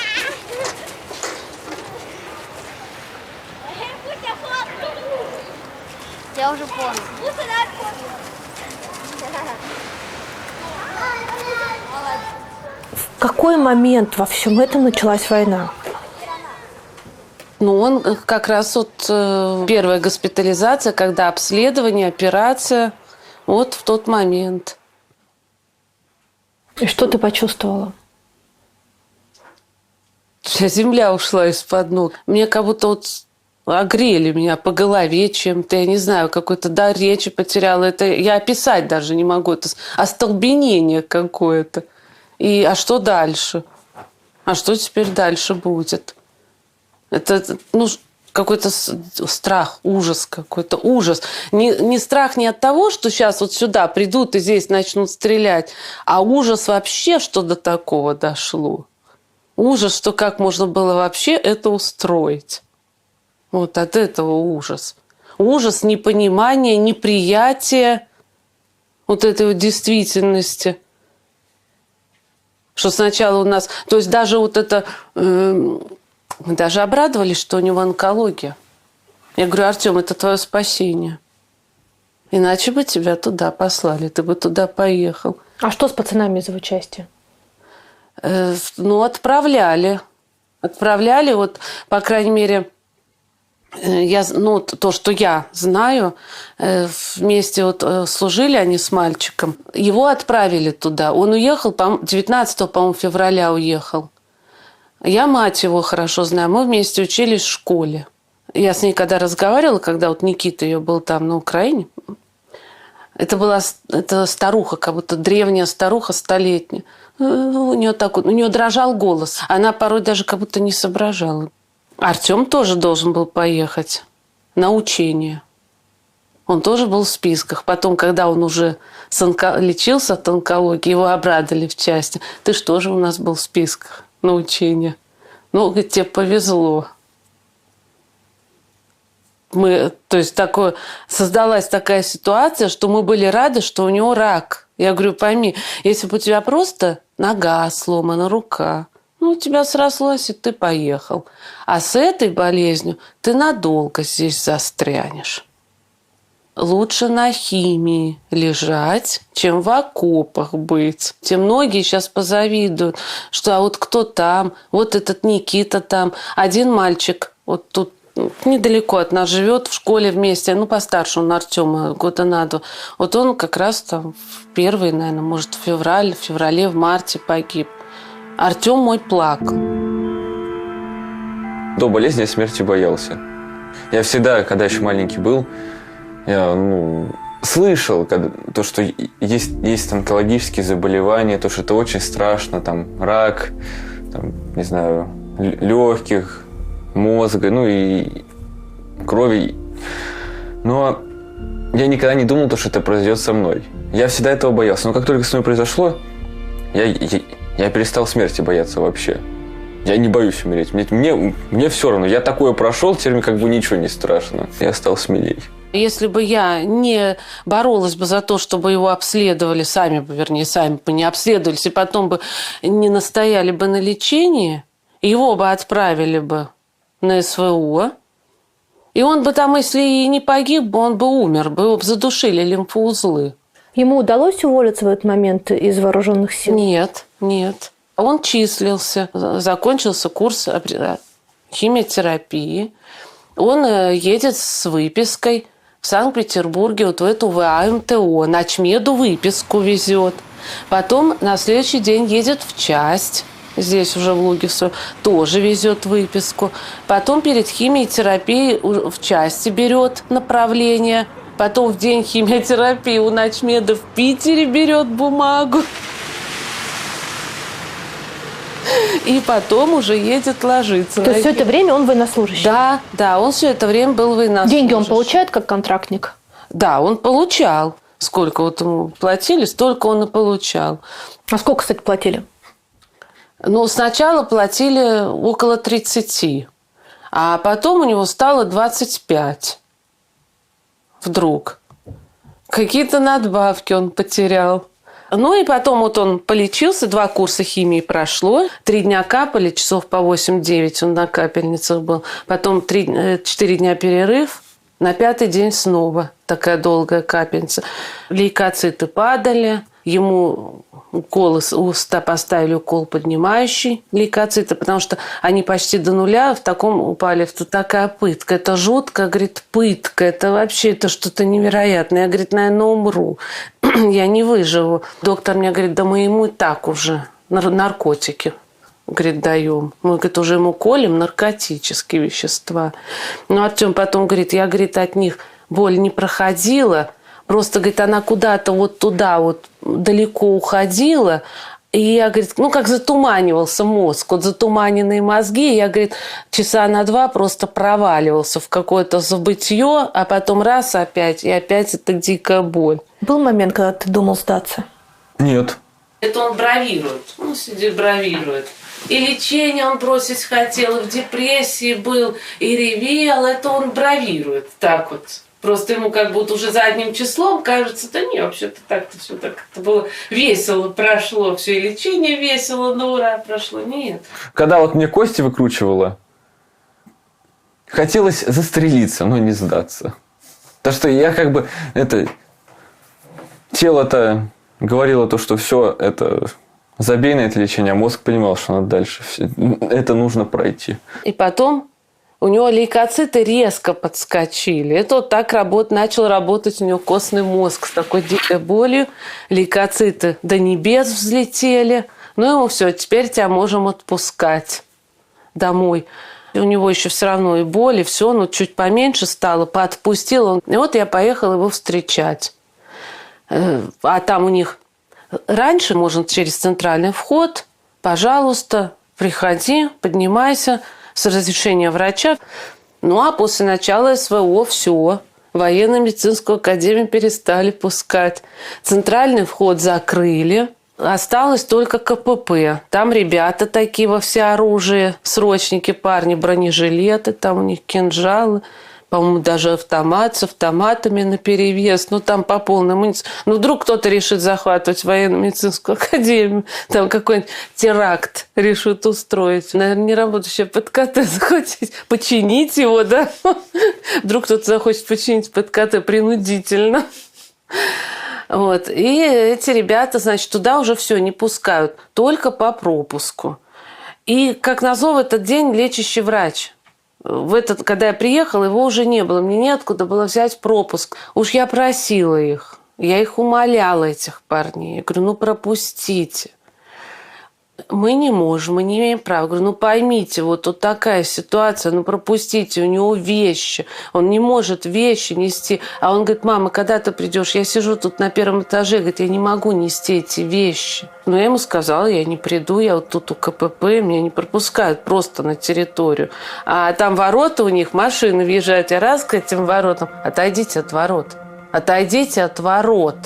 F: Я уже понял.
C: В какой момент во всем этом началась война?
A: Ну, он как раз вот первая госпитализация, когда обследование, операция, вот в тот момент.
C: И что ты почувствовала?
A: Земля ушла из-под ног. Мне как будто вот огрели меня по голове чем-то, я не знаю, какой-то дар речи потеряла. Это я описать даже не могу. Это остолбенение какое-то. А что дальше? А что теперь дальше будет? Это, ну, какой-то страх, ужас какой-то, ужас. Не страх не от того, что сейчас вот сюда придут и здесь начнут стрелять, а ужас вообще, что до такого дошло. Ужас, что как можно было вообще это устроить. Вот от этого ужас. Ужас, непонимание, неприятие вот этой вот действительности. Что сначала у нас... То есть даже вот это... Мы даже обрадовались, что у него онкология. Я говорю, Артем, это твое спасение. Иначе бы тебя туда послали, ты бы туда поехал.
C: А что с пацанами из его части?
A: Ну, отправляли. Отправляли, вот, по крайней мере... Ну, то, что я знаю, вместе вот служили они с мальчиком. Его отправили туда. Он уехал, 19 по-моему, февраля уехал. Я мать его хорошо знаю. Мы вместе учились в школе. Я с ней когда разговаривала, когда вот Никита ее был там на Украине, это старуха, как будто древняя старуха, столетняя. У нее дрожал голос. Она порой даже как будто не соображала. Артем тоже должен был поехать на учение. Он тоже был в списках. Потом, когда он уже лечился от онкологии, его обрадовали в части. Ты же тоже у нас был в списках на учение. Ну, говорит, тебе повезло. То есть создалась такая ситуация, что мы были рады, что у него рак. Я говорю, пойми, если бы у тебя просто нога сломана, рука, ну, у тебя срослось, и ты поехал. А с этой болезнью ты надолго здесь застрянешь. Лучше на химии лежать, чем в окопах быть. Те многие сейчас позавидуют, что а вот кто там, вот этот Никита там. Один мальчик вот тут недалеко от нас живет, в школе вместе, ну, постарше он Артема, года на 2. Вот он как раз там в первый, наверное, может, в феврале, в марте погиб. Артем мой плакал.
B: До болезни я смерти боялся. Я всегда, когда еще маленький был, я слышал, то, что есть онкологические заболевания, то, что это очень страшно, там рак, там, не знаю, легких, мозга, ну и крови. Но я никогда не думал, что это произойдет со мной. Я всегда этого боялся. Но как только с мной произошло, я перестал смерти бояться вообще. Я не боюсь умереть. Мне все равно. Я такое прошел, теперь мне как бы ничего не страшно. Я стал смелей.
A: Если бы я не боролась бы за то, чтобы его обследовали, сами бы не обследовались, и потом бы не настояли бы на лечении, его бы отправили бы на СВО, и он бы там, если и не погиб бы, он бы умер, бы его бы задушили лимфоузлы.
C: Ему удалось уволиться в этот момент из вооруженных сил?
A: Нет. Он числился, закончился курс химиотерапии. Он едет с выпиской в Санкт-Петербурге вот в эту ВАМТО, начмеду выписку везет. Потом на следующий день едет в часть, здесь уже в Лугису, тоже везет выписку. Потом перед химиотерапией в части берет направление. Потом в день химиотерапии у начмеда в Питере берет бумагу. И потом уже едет ложиться.
C: То есть все это время он военнослужащий?
A: Да, он все это время был военнослужащий.
C: Деньги он получает как контрактник?
A: Да, он получал. Сколько вот ему платили, столько он и получал.
C: А сколько, кстати, платили?
A: Ну, сначала платили около 30, а потом у него стало 25. Вдруг. Какие-то надбавки он потерял. Ну и потом вот он полечился, 2 курса химии прошло, 3 дня капали, часов по 8-9 он на капельницах был. Потом 4 дня перерыв, на 5-й день снова такая долгая капельница. Лейкоциты падали, ему поставили укол поднимающий лейкоциты, потому что они почти до нуля в таком упали. Тут такая пытка. Это жутко, говорит, пытка. Это вообще это что-то невероятное. Я, говорит, наверное, умру. Я не выживу. Доктор мне говорит, да мы ему и так уже наркотики, говорит, даем. Мы, говорит, уже ему колем наркотические вещества. Ну, Артем потом говорит, я, говорит, от них боль не проходила. Просто, говорит, она куда-то вот туда вот далеко уходила. И я, говорит, ну, как затуманивался мозг. Вот затуманенные мозги. Я, говорит, часа на 2 просто проваливался в какое-то забытье, а потом раз опять, и опять это дикая боль.
C: Был момент, когда ты думал сдаться?
B: Нет.
A: Это он бравирует. Он сидит, бравирует. И лечение он бросить хотел, и в депрессии был, и ревел. Это он бравирует так вот. Просто ему как будто уже задним числом кажется, да не, вообще-то так-то все так это было весело прошло, все и лечение весело, на ура прошло. Нет.
B: Когда вот мне кости выкручивало, хотелось застрелиться, но не сдаться. Потому что я как бы тело-то говорило то, что все это забей на это лечение, а мозг понимал, что надо дальше. Это нужно пройти.
A: И потом у него лейкоциты резко подскочили. Это вот так начал работать у него костный мозг с такой дикой болью. Лейкоциты до небес взлетели. Ну, ему все, теперь тебя можем отпускать домой. И у него еще все равно и боль, и все, но чуть поменьше стало, поотпустил он. И вот я поехала его встречать. А там у них раньше можно через центральный вход, пожалуйста, приходи, поднимайся, с разрешения врача. Ну, а после начала СВО все. Военно-медицинскую академию перестали пускать. Центральный вход закрыли. Осталось только КПП. Там ребята такие во всеоружии, срочники, парни, бронежилеты, там у них кинжалы. По-моему, даже автомат с автоматами наперевес. Ну, там по полной амуниции. Ну, вдруг кто-то решит захватывать военно-медицинскую академию. Там какой-нибудь теракт решит устроить. Наверное, не работающее под КТ захотеть починить его, да? Вдруг кто-то захочет починить под КТ принудительно. Вот. И эти ребята, значит, туда уже все не пускают. Только по пропуску. И, как назло, в этот день лечащий врач. Когда я приехала, его уже не было. Мне неоткуда было взять пропуск. Уж я просила их. Я их умоляла, этих парней. Я говорю, ну пропустите. Мы не можем, мы не имеем права. Я говорю, ну поймите, вот тут такая ситуация, ну пропустите, у него вещи. Он не может вещи нести. А он говорит, мама, когда ты придешь? Я сижу тут на 1-м этаже, говорит, я не могу нести эти вещи. Но я ему сказала, я не приду, я вот тут у КПП, меня не пропускают просто на территорию. А там ворота у них, машины въезжают. Я раз к этим воротам, отойдите от ворот. Отойдите от ворот.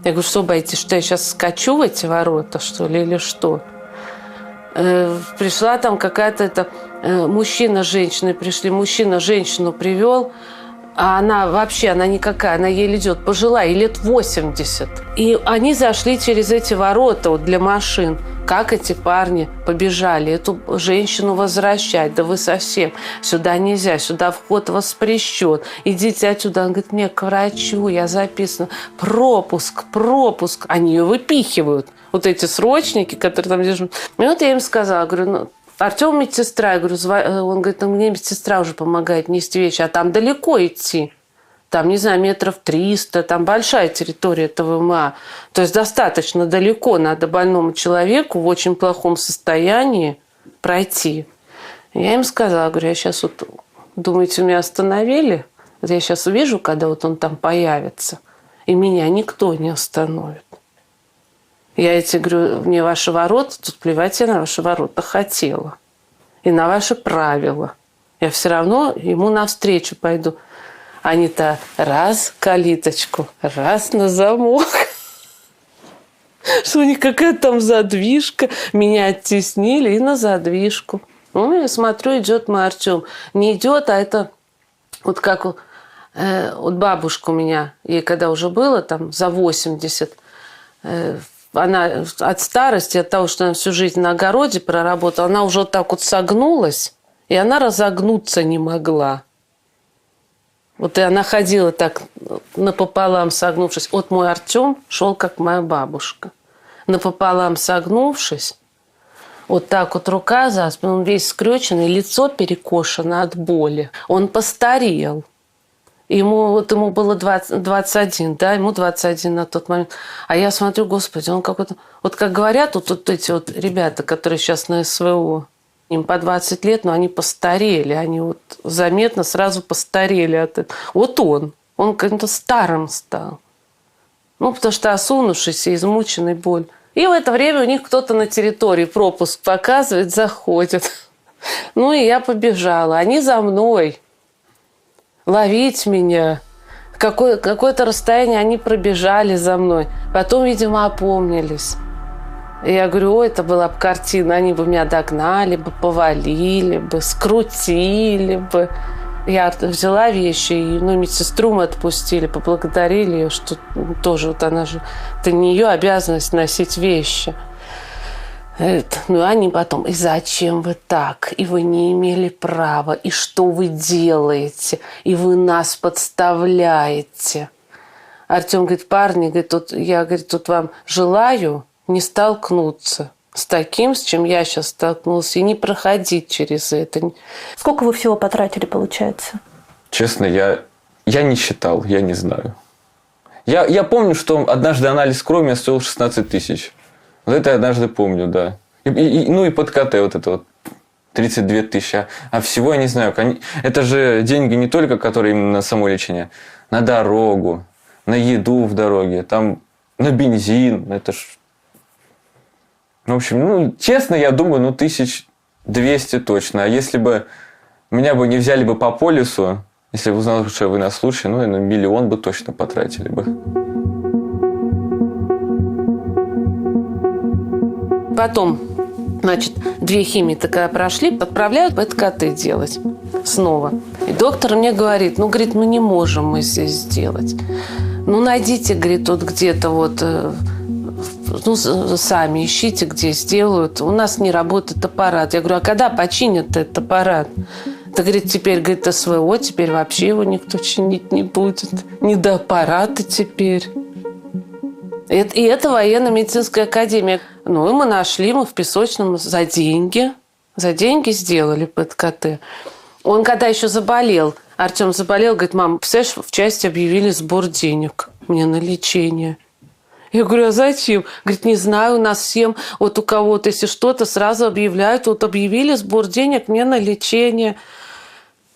A: Я говорю, что боитесь, что я сейчас скачу в эти ворота, что ли, или что? Пришла там какая-то мужчина с женщиной пришли. Мужчина женщину привел. А она вообще, она никакая, она еле идет, пожилая, ей лет 80. И они зашли через эти ворота вот, для машин. Как эти парни побежали эту женщину возвращать? Да вы совсем, сюда нельзя, сюда вход воспрещен. Идите отсюда. Она говорит, мне к врачу, я записана. Пропуск. Они ее выпихивают. Вот эти срочники, которые там держат. И вот я им сказала, говорю, ну, Артем медсестра, я говорю, он говорит, мне медсестра уже помогает нести вещи, а там далеко идти. Там, не знаю, метров 300, там большая территория этого МА. То есть достаточно далеко надо больному человеку в очень плохом состоянии пройти. Я им сказала, говорю, я сейчас вот, думаете, меня остановили? Вот я сейчас увижу, когда вот он там появится, и меня никто не остановит. Я эти говорю, мне ваши ворота, тут плевать я на ваши ворота хотела. И на ваши правила. Я все равно ему навстречу пойду. Они-то раз калиточку, раз на замок. Что у них какая-то там задвижка. Меня оттеснили и на задвижку. Ну, я смотрю, идет мой Артем. Не идет, а это вот как вот бабушка у меня, ей когда уже было там за 80, она от старости, от того, что она всю жизнь на огороде проработала, она уже вот так вот согнулась, и она разогнуться не могла. Вот и она ходила так напополам согнувшись. Вот мой Артем шел, как моя бабушка. Напополам согнувшись, вот так вот рука за спину, он весь скрюченный, лицо перекошено от боли. Он постарел. Ему было 21, да, ему 21 на тот момент. А я смотрю, господи, он какой-то... Вот как говорят вот эти вот ребята, которые сейчас на СВО, им по 20 лет, но они постарели. Они вот заметно сразу постарели от этого. Вот он каким-то старым стал. Ну, потому что осунувшийся, измученный боль. И в это время у них кто-то на территории пропуск показывает, заходит. Ну, и я побежала. Они за мной. Ловить меня. Какое-то расстояние они пробежали за мной. Потом, видимо, опомнились. И я говорю, ой, это была бы картина. Они бы меня догнали бы, повалили бы, скрутили бы. Я взяла вещи, и медсестру мы отпустили, поблагодарили ее, что тоже вот она же... Это не ее обязанность носить вещи. Ну, они потом, и зачем вы так? И вы не имели права. И что вы делаете? И вы нас подставляете. Артем говорит, парни, говорит, я тут вам желаю не столкнуться с таким, с чем я сейчас столкнулась, и не проходить через это.
C: Сколько вы всего потратили, получается?
B: Честно, я не считал, я не знаю. Я помню, что однажды анализ крови мне стоил 16 тысяч. Вот это я однажды помню, да. Ну и под КТ вот это вот 32 тысячи. А всего я не знаю. Это же деньги не только, которые именно на само лечение. На дорогу, на еду в дороге, там на бензин. Это ж... В общем, честно, я думаю, 1200 точно. А если бы меня бы не взяли бы по полису, если бы узнал, что вы на случай, наверное, 1 миллион бы точно потратили бы.
A: Потом, значит, 2 химии когда прошли, отправляют ПЭТ-КТ делать снова. И доктор мне говорит, не можем мы здесь сделать. Найдите, говорит, вот где-то вот, сами ищите, где сделают. У нас не работает аппарат. Я говорю, а когда починят этот аппарат? Это, говорит, теперь, говорит, СВО, теперь вообще его никто чинить не будет. Не до аппарата теперь. И это военно-медицинская академия. И мы нашли, мы в Песочном за деньги сделали ПЭТ-КТ. Он когда еще заболел, Артем заболел, говорит, мам, представляешь, в части объявили сбор денег мне на лечение. Я говорю, а зачем? Говорит, не знаю, у нас всем, вот у кого-то, если что-то, сразу объявляют, вот объявили сбор денег мне на лечение.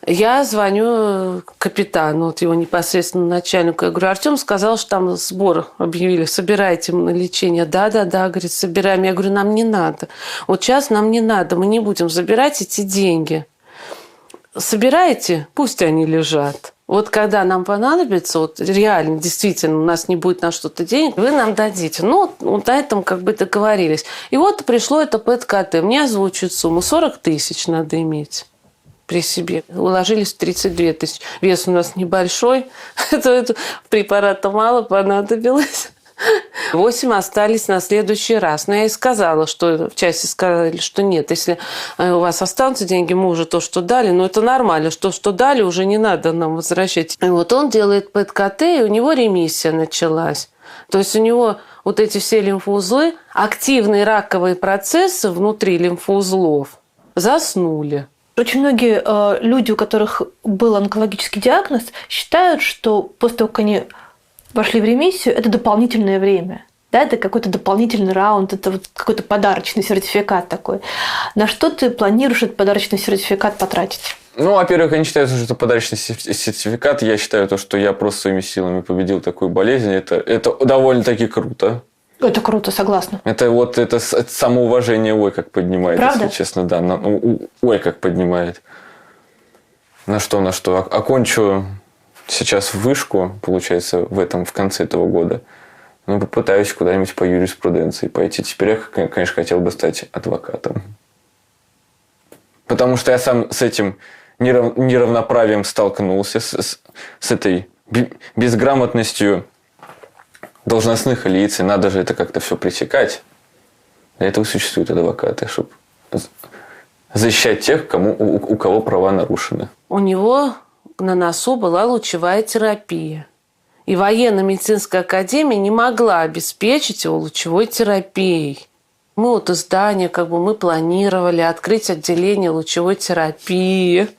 A: Я звоню капитану, вот его непосредственно начальнику. Я говорю, Артем сказал, что там сбор объявили, собирайте ему на лечение. Да, говорит, собираем. Я говорю, нам не надо. Вот сейчас нам не надо, мы не будем забирать эти деньги. Собираете, пусть они лежат. Вот когда нам понадобится, вот реально, действительно, у нас не будет на что-то денег, вы нам дадите. Вот на этом договорились. И вот пришло это ПЭТ-КТ. Мне озвучивают сумму 40 тысяч надо иметь. при себе. Уложились в 32 тысячи. Вес у нас небольшой, это препарата мало понадобилось. 8 остались на следующий раз. Но я и сказала, что в части сказали, что нет, если у вас останутся деньги, мы уже то, что дали, но это нормально, что дали, уже не надо нам возвращать. И вот он делает ПЭТ-КТ, и у него ремиссия началась. То есть у него вот эти все лимфоузлы, активные раковые процессы внутри лимфоузлов заснули.
C: Очень многие люди, у которых был онкологический диагноз, считают, что после того, как они вошли в ремиссию, это дополнительное время. Да, это какой-то дополнительный раунд, это вот какой-то подарочный сертификат такой. На что ты планируешь этот подарочный сертификат потратить?
B: Ну, во-первых, они считают, что это подарочный сертификат. Я считаю, что я просто своими силами победил такую болезнь. Это довольно-таки круто.
C: Это круто, согласна.
B: Это самоуважение, ой, как поднимает,
C: правда?
B: если честно, да. Ой, как поднимает. На что? Окончу сейчас вышку, получается, в конце этого года. Ну, попытаюсь куда-нибудь по юриспруденции пойти. Теперь я, конечно, хотел бы стать адвокатом. Потому что я сам с этим неравноправием столкнулся, с этой безграмотностью должностных лиц. И надо же это как-то все пресекать. Для этого существуют адвокаты, чтобы защищать тех, у кого права нарушены.
A: У него на носу была лучевая терапия. И военно-медицинская академия не могла обеспечить его лучевой терапией. Мы вот из здания, мы планировали открыть отделение лучевой терапии.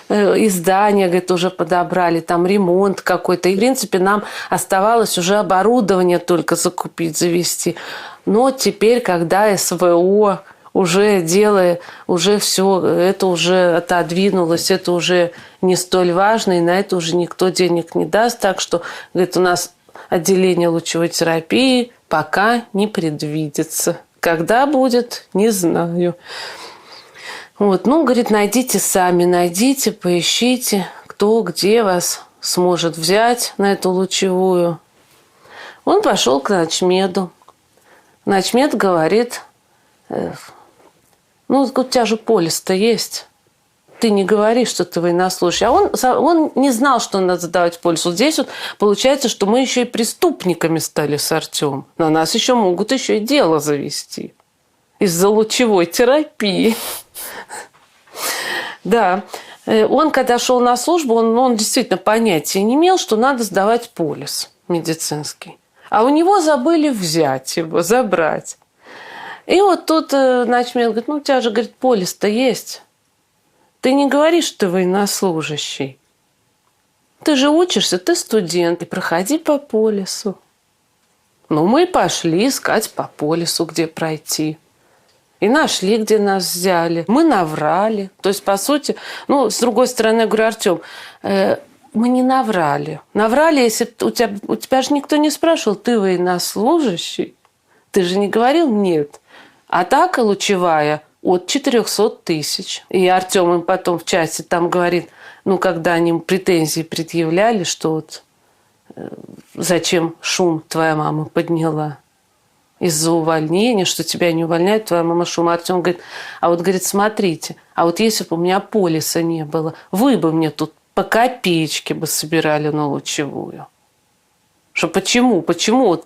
A: Издание, говорит, уже подобрали, там ремонт какой-то. И, в принципе, нам оставалось уже оборудование только закупить, завести. Но теперь, когда СВО уже все, это уже отодвинулось, это уже не столь важно, и на это уже никто денег не даст. Так что, говорит, у нас отделение лучевой терапии пока не предвидится. Когда будет, не знаю. Вот, говорит, найдите сами, поищите, кто где вас сможет взять на эту лучевую. Он пошел к начмеду. Начмед говорит: у тебя же полис-то есть. Ты не говори, что ты военнослужащий. А он не знал, что надо сдавать полис. Вот здесь получается, что мы еще и преступниками стали с Артемом. На нас еще могут еще и дело завести. Из-за лучевой терапии. Да. Он, когда шел на службу, он действительно понятия не имел, что надо сдавать полис медицинский. А у него забыли взять его, забрать. И вот тут начмед говорит: у тебя же, говорит, полис-то есть. Ты не говоришь, что ты военнослужащий. Ты же учишься, ты студент. И проходи по полису. Мы пошли искать по полису, где пройти. И нашли, где нас взяли. Мы наврали. То есть, по сути, с другой стороны, я говорю: Артем, мы не наврали. Наврали, если у тебя же никто не спрашивал, ты военнослужащий. Ты же не говорил нет. Атака лучевая от 400 тысяч. И Артем им потом в чате там говорит, когда они претензии предъявляли, что зачем шум твоя мама подняла из-за увольнения, что тебя не увольняют, твоя мама шум. Артем говорит: говорит, смотрите, если бы у меня полиса не было, вы бы мне тут по копеечке бы собирали на лучевую. Что почему почему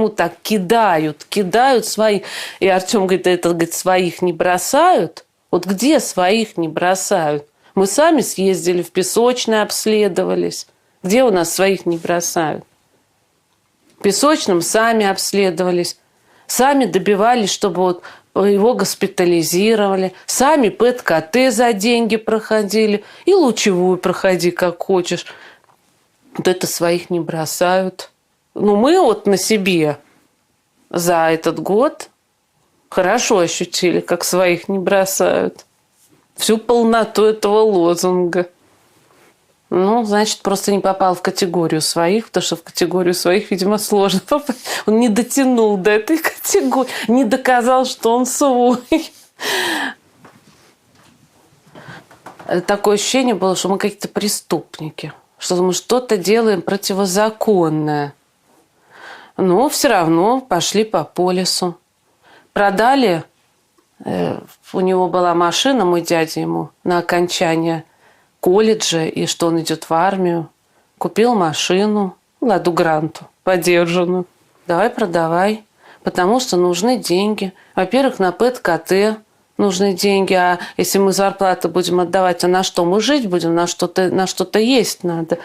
A: так кидают своих. И Артем говорит, своих не бросают? Вот где своих не бросают? Мы сами съездили в Песочное, обследовались. Где у нас своих не бросают? В Песочном сами обследовались. Сами добивались, чтобы его госпитализировали. Сами ПЭТ-КТ за деньги проходили. И лучевую проходи, как хочешь. Это своих не бросают. Мы на себе за этот год хорошо ощутили, как своих не бросают. Всю полноту этого лозунга. Значит, просто не попал в категорию своих, потому что в категорию своих, видимо, сложно попасть. Он не дотянул до этой категории, не доказал, что он свой. Такое ощущение было, что мы какие-то преступники. Что мы что-то делаем противозаконное. Но все равно пошли по полису. Продали У него была машина, мой дядя ему на окончание колледжа, и что он идет в армию. Купил машину, ладу гранту, подержанную. Давай продавай, потому что нужны деньги. Во-первых, на ПЭТ-КТ нужны деньги, а если мы зарплату будем отдавать, а на что мы жить будем, на что-то есть надо.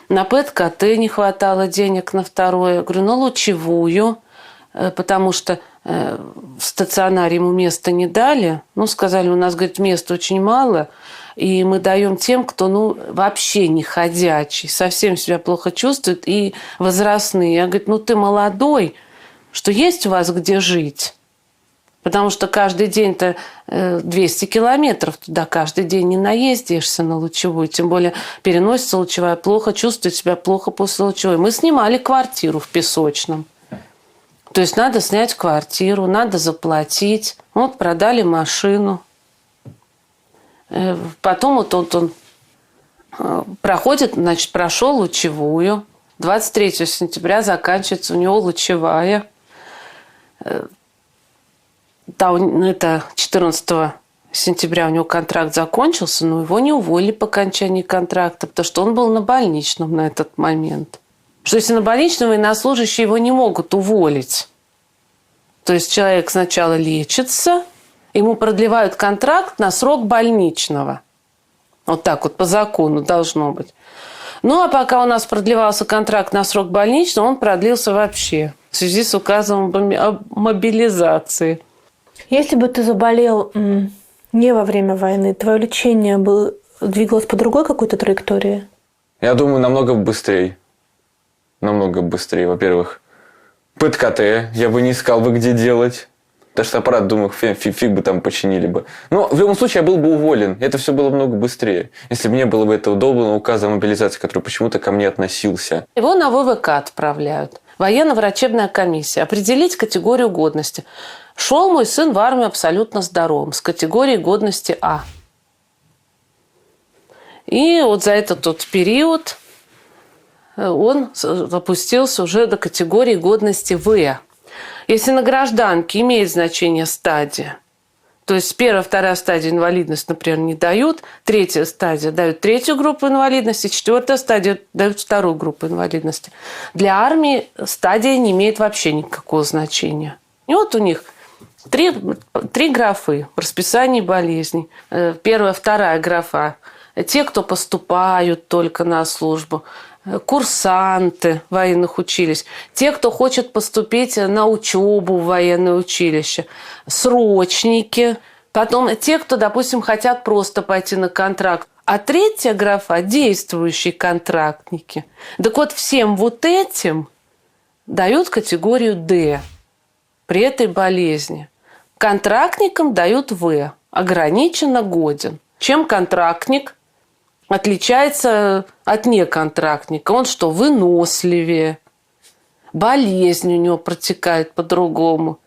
A: На ПЭТ-КТ не хватало денег на второе. Я говорю, лучевую, потому что в стационаре ему места не дали. Сказали, у нас, говорит, места очень мало, и мы даем тем, кто, вообще не ходячий, совсем себя плохо чувствует, и возрастные. Я говорю, ты молодой, что есть у вас где жить? Потому что каждый день-то 200 километров туда, каждый день не наездишься на лучевую. Тем более переносится лучевая плохо, чувствует себя плохо после лучевой. Мы снимали квартиру в Песочном. То есть надо снять квартиру, надо заплатить. Продали машину. Потом он проходит, прошел лучевую. 23 сентября заканчивается у него лучевая. Это 14 сентября у него контракт закончился, но его не уволили по окончании контракта, потому что он был на больничном на этот момент. Что если на больничном военнослужащие его не могут уволить. То есть человек сначала лечится, ему продлевают контракт на срок больничного. Вот так вот по закону должно быть. А пока у нас продлевался контракт на срок больничного, он продлился вообще в связи с указом о мобилизации.
C: Если бы ты заболел не во время войны, твое лечение двигалось по другой какой-то траектории?
B: Я думаю, намного быстрее. Намного быстрее. Во-первых, ПЭТ-КТ я бы не искал бы, где делать. Потому что аппарат, думаю, фиг бы там починили бы. Но в любом случае я был бы уволен. Это все было много быстрее. Если бы не было бы этого долбанного указа о мобилизации, который почему-то ко мне относился.
A: Его на ВВК отправляют. Военно-врачебная комиссия. Определить категорию годности. Шел мой сын в армию абсолютно здоровым, с категорией годности А. И за этот период он опустился уже до категории годности В. Если на гражданке имеет значение стадия, то есть первая, вторая стадия инвалидности, например, не дают, третья стадия дают третью группу инвалидности, четвертая стадия дают вторую группу инвалидности. Для армии стадия не имеет вообще никакого значения. И у них три графы в расписании болезней. Первая, вторая графа. Те, кто поступают только на службу. Курсанты военных училищ. Те, кто хочет поступить на учебу в военное училище. Срочники. Потом те, кто, допустим, хотят просто пойти на контракт. А третья графа – действующие контрактники. Так вот, всем этим дают категорию D при этой болезни. Контрактникам дают В, ограниченно годен. Чем контрактник отличается от неконтрактника? Он что, выносливее, болезнь у него протекает по-другому,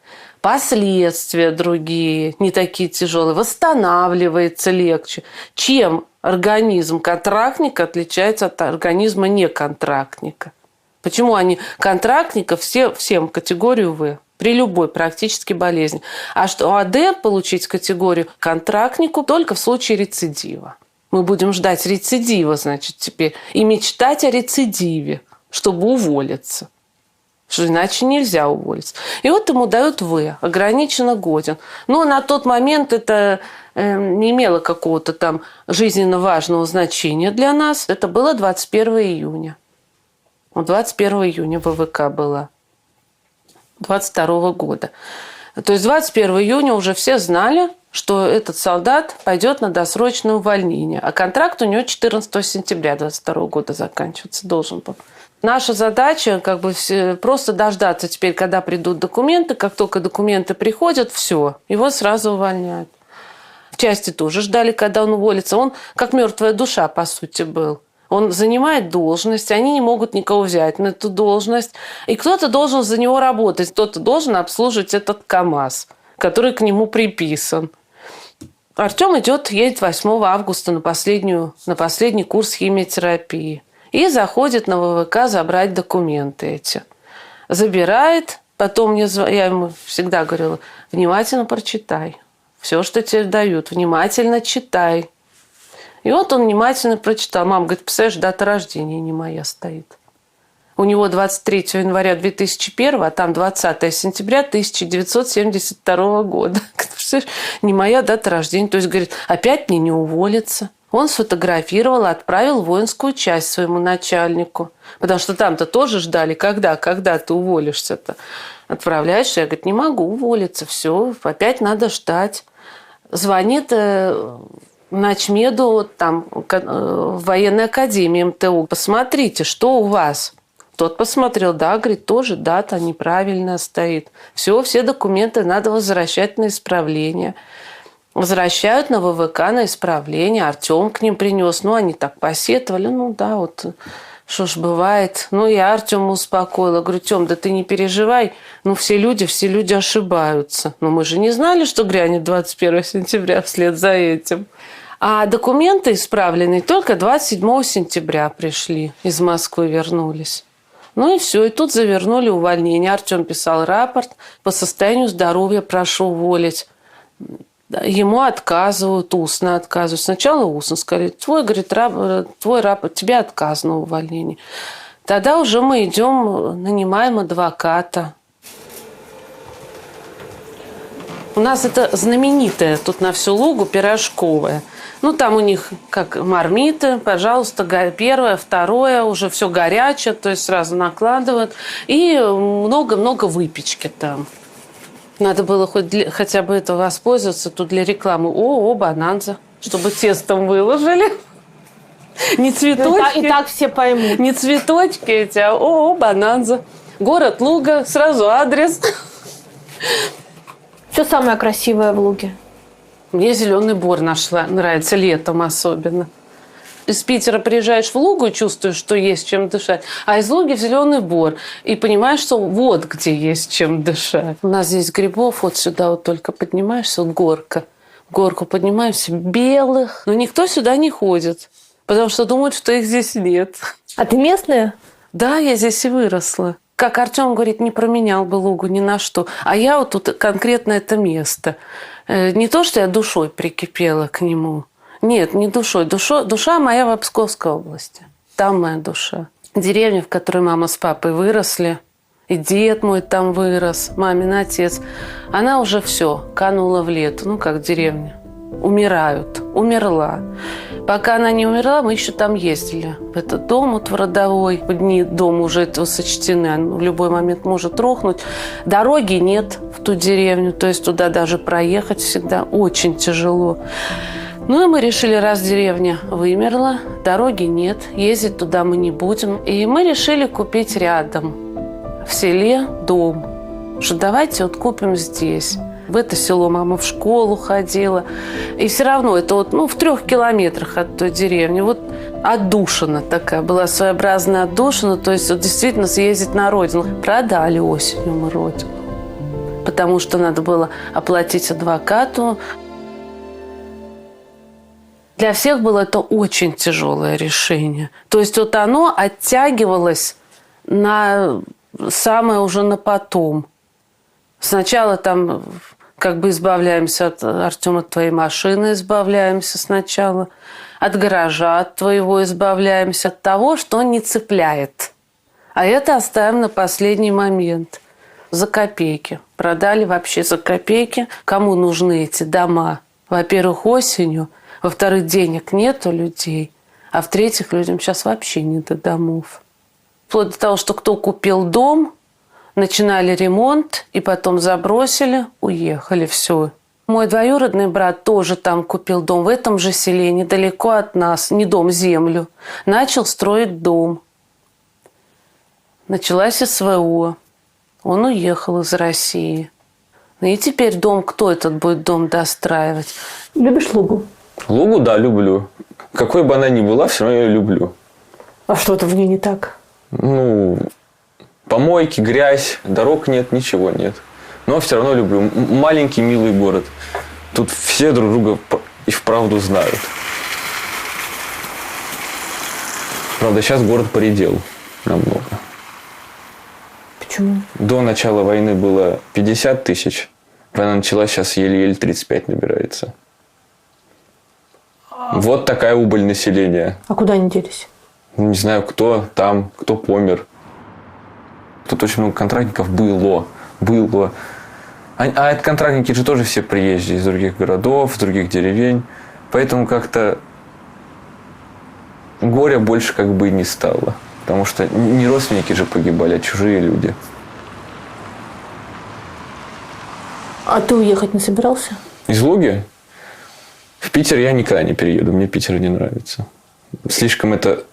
A: последствия другие, не такие тяжелые, восстанавливается легче. Чем организм контрактника отличается от организма неконтрактника? Почему они контрактников всем категорию В? При любой практически болезни. А что АД получить категорию контрактнику только в случае рецидива. Мы будем ждать рецидива, значит, теперь. И мечтать о рецидиве, чтобы уволиться. Что иначе нельзя уволиться. И ему дают В, ограниченно годен. Но на тот момент это не имело какого-то там жизненно важного значения для нас. Это было 21 июня. 21 июня ВВК была. 22 года. То есть 21 июня уже все знали, что этот солдат пойдет на досрочное увольнение. А контракт у него 14 сентября 22 года заканчиваться должен был. Наша задача просто дождаться теперь, когда придут документы. Как только документы приходят, все, его сразу увольняют. В части тоже ждали, когда он уволится. Он как мертвая душа, по сути, был. Он занимает должность, они не могут никого взять на эту должность. И кто-то должен за него работать, кто-то должен обслуживать этот КАМАЗ, который к нему приписан. Артем едет 8 августа на последний курс химиотерапии. И заходит на ВВК забрать документы эти. Забирает, потом я ему всегда говорила, внимательно прочитай. Все, что тебе дают, внимательно читай. И вот он внимательно прочитал. Мама говорит, представляешь, дата рождения не моя стоит. У него 23 января 2001, а там 20 сентября 1972 года. Представляешь, не моя дата рождения. То есть, говорит, опять мне не уволиться. Он сфотографировал, отправил в воинскую часть своему начальнику. Потому что там-то тоже ждали, когда ты уволишься-то. Отправляешься, я, говорит, не могу уволиться, все, опять надо ждать. Звонит начмеду там, в военной академии МТУ. Посмотрите, что у вас? Тот посмотрел, да, говорит, тоже дата неправильная стоит. Все документы надо возвращать на исправление. Возвращают на ВВК на исправление. Артем к ним принес. Ну, они так посетовали. Ну, да, вот что ж бывает. Ну, я Артема успокоила. Говорю, Тем, да ты не переживай. Ну, все люди ошибаются. Но мы же не знали, что грянет 21 сентября вслед за этим. А документы исправленные только 27 сентября пришли. Из Москвы вернулись. Ну и все. И тут завернули увольнение. Артем писал рапорт. По состоянию здоровья прошу уволить. Ему отказывают, устно отказывают. Сначала устно сказали, твой рапорт, тебе отказано в увольнении. Тогда уже мы идем, нанимаем адвоката. У нас это знаменитое тут на всю Лугу пирожковое. Ну, там у них как мармиты, пожалуйста, первое, второе, уже все горячее, то есть сразу накладывают. И много-много выпечки там. Надо было хотя бы это воспользоваться тут для рекламы. О, бананза, чтобы тестом выложили. Не цветочки.
C: И так все поймут.
A: Не цветочки эти, а бананза. Город Луга, сразу адрес.
C: Что самое красивое в Луге?
A: Мне Зеленый Бор нравится летом особенно. Из Питера приезжаешь в Лугу и чувствуешь, что есть чем дышать, а из Луги в Зеленый Бор. И понимаешь, что вот где есть чем дышать. У нас здесь грибов, вот сюда вот только поднимаешься, вот горка. Горку поднимаемся, белых. Но никто сюда не ходит, потому что думают, что их здесь нет.
C: А ты местная?
A: Да, я здесь и выросла. Как Артем говорит, не променял бы Лугу ни на что. А я вот тут конкретно это место. Не то, что я душой прикипела к нему. Нет, не душой. Душа моя в Псковской области. Там моя душа. Деревня, в которой мама с папой выросли. И дед мой там вырос, мамин отец. Она уже все, канула в лету. Ну, как деревня. Умерла. Пока она не умерла, мы еще там ездили. В этот дом вот в родовой. Дни дома уже этого сочтены. Он в любой момент может рухнуть. Дороги нет в ту деревню. То есть туда даже проехать всегда очень тяжело. Ну и мы решили, раз деревня вымерла, дороги нет, ездить туда мы не будем. И мы решили купить рядом, в селе, дом. Что давайте вот купим здесь. В это село мама в школу ходила. И все равно это вот, в 3 километрах от той деревни. Вот отдушина такая, была своеобразная отдушина. То есть вот действительно съездить на родину. Продали осенью мы родину. Потому что надо было оплатить адвокату. Для всех было это очень тяжелое решение. То есть вот оно оттягивалось на самое уже на потом. Сначала там как бы избавляемся от Артема, от твоей машины избавляемся сначала, от гаража от твоего избавляемся, от того, что не цепляет. А это оставим на последний момент. За копейки. Продали вообще за копейки. Кому нужны эти дома? Во-первых, осенью. Во-вторых, денег нет у людей. А в-третьих, людям сейчас вообще не до домов. Вплоть до того, что кто купил дом, начинали ремонт, и потом забросили, уехали, все. Мой двоюродный брат тоже там купил дом, в этом же селе, недалеко от нас, не дом, землю. Начал строить дом. Началась СВО. Он уехал из России. Ну и теперь дом, кто этот будет дом достраивать?
C: Любишь Лугу?
B: Лугу, да, люблю. Какой бы она ни была, все равно я ее люблю.
C: А что-то в ней не так?
B: Помойки, грязь, дорог нет, ничего нет. Но все равно люблю. Маленький, милый город. Тут все друг друга и вправду знают. Правда, сейчас город поредел намного.
C: Почему?
B: До начала войны было 50 тысяч Война началась, сейчас еле-еле 35 набирается. Вот такая убыль населения.
C: А куда они делись?
B: Не знаю, кто там, кто помер. Тут очень много контрактников было. А это контрактники же тоже все приезжие из других городов, из других деревень. Поэтому как-то горя больше как бы и не стало. Потому что не родственники же погибали, а чужие люди.
C: А ты уехать не собирался?
B: Из Луги? В Питер я никогда не перееду. Мне Питер не нравится. Слишком это...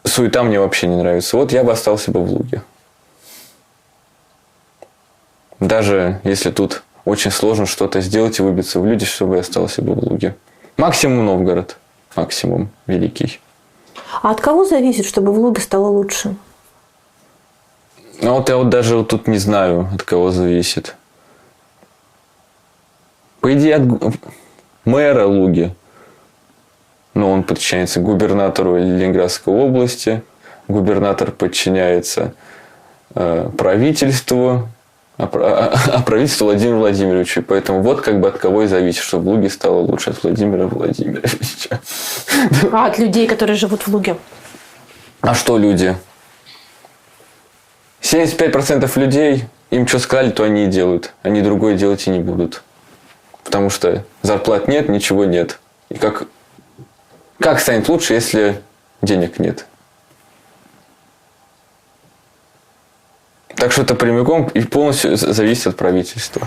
B: Суета мне вообще не нравится. Вот я бы остался бы в Луге. Даже если тут очень сложно что-то сделать и выбиться в люди, чтобы я остался бы в Луге. Максимум Новгород. Максимум Великий.
C: А от кого зависит, чтобы в Луге стало лучше?
B: Ну вот я вот даже вот тут не знаю, от кого зависит. По идее, от мэра Луги. Но он подчиняется губернатору Ленинградской области. Губернатор подчиняется правительству. А правительство Владимиру Владимировичу. Поэтому вот как бы от кого и зависит, чтобы в Луге стало лучше. От Владимира Владимировича.
C: А от людей, которые живут в Луге?
B: А что люди? 75% людей, им что сказали, то они и делают. Они другое делать и не будут. Потому что зарплат нет, ничего нет. И как станет лучше, если денег нет? Так что это прямиком и полностью зависит от правительства.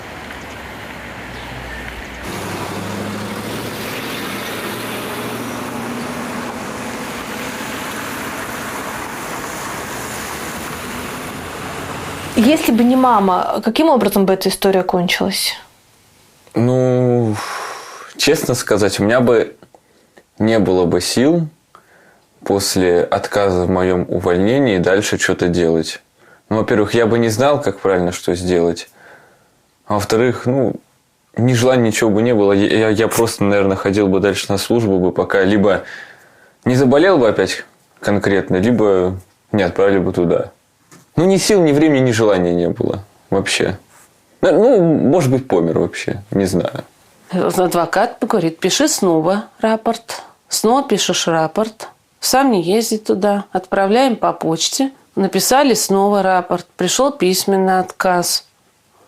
C: Если бы не мама, каким образом бы эта история кончилась?
B: Ну, честно сказать, у меня бы не было бы сил после отказа в моем увольнении дальше что-то делать. Ну, во-первых, я бы не знал, как правильно что сделать. А во-вторых, ни желания ничего бы не было. Я просто, наверное, ходил бы дальше на службу бы, пока либо не заболел бы опять конкретно, либо не отправили бы туда. Ни сил, ни времени, ни желания не было вообще. Может быть, помер вообще, не знаю.
A: Адвокат говорит, пиши снова рапорт. Снова пишешь рапорт. Сам не езди туда. Отправляем по почте. Написали снова рапорт. Пришел письменный отказ,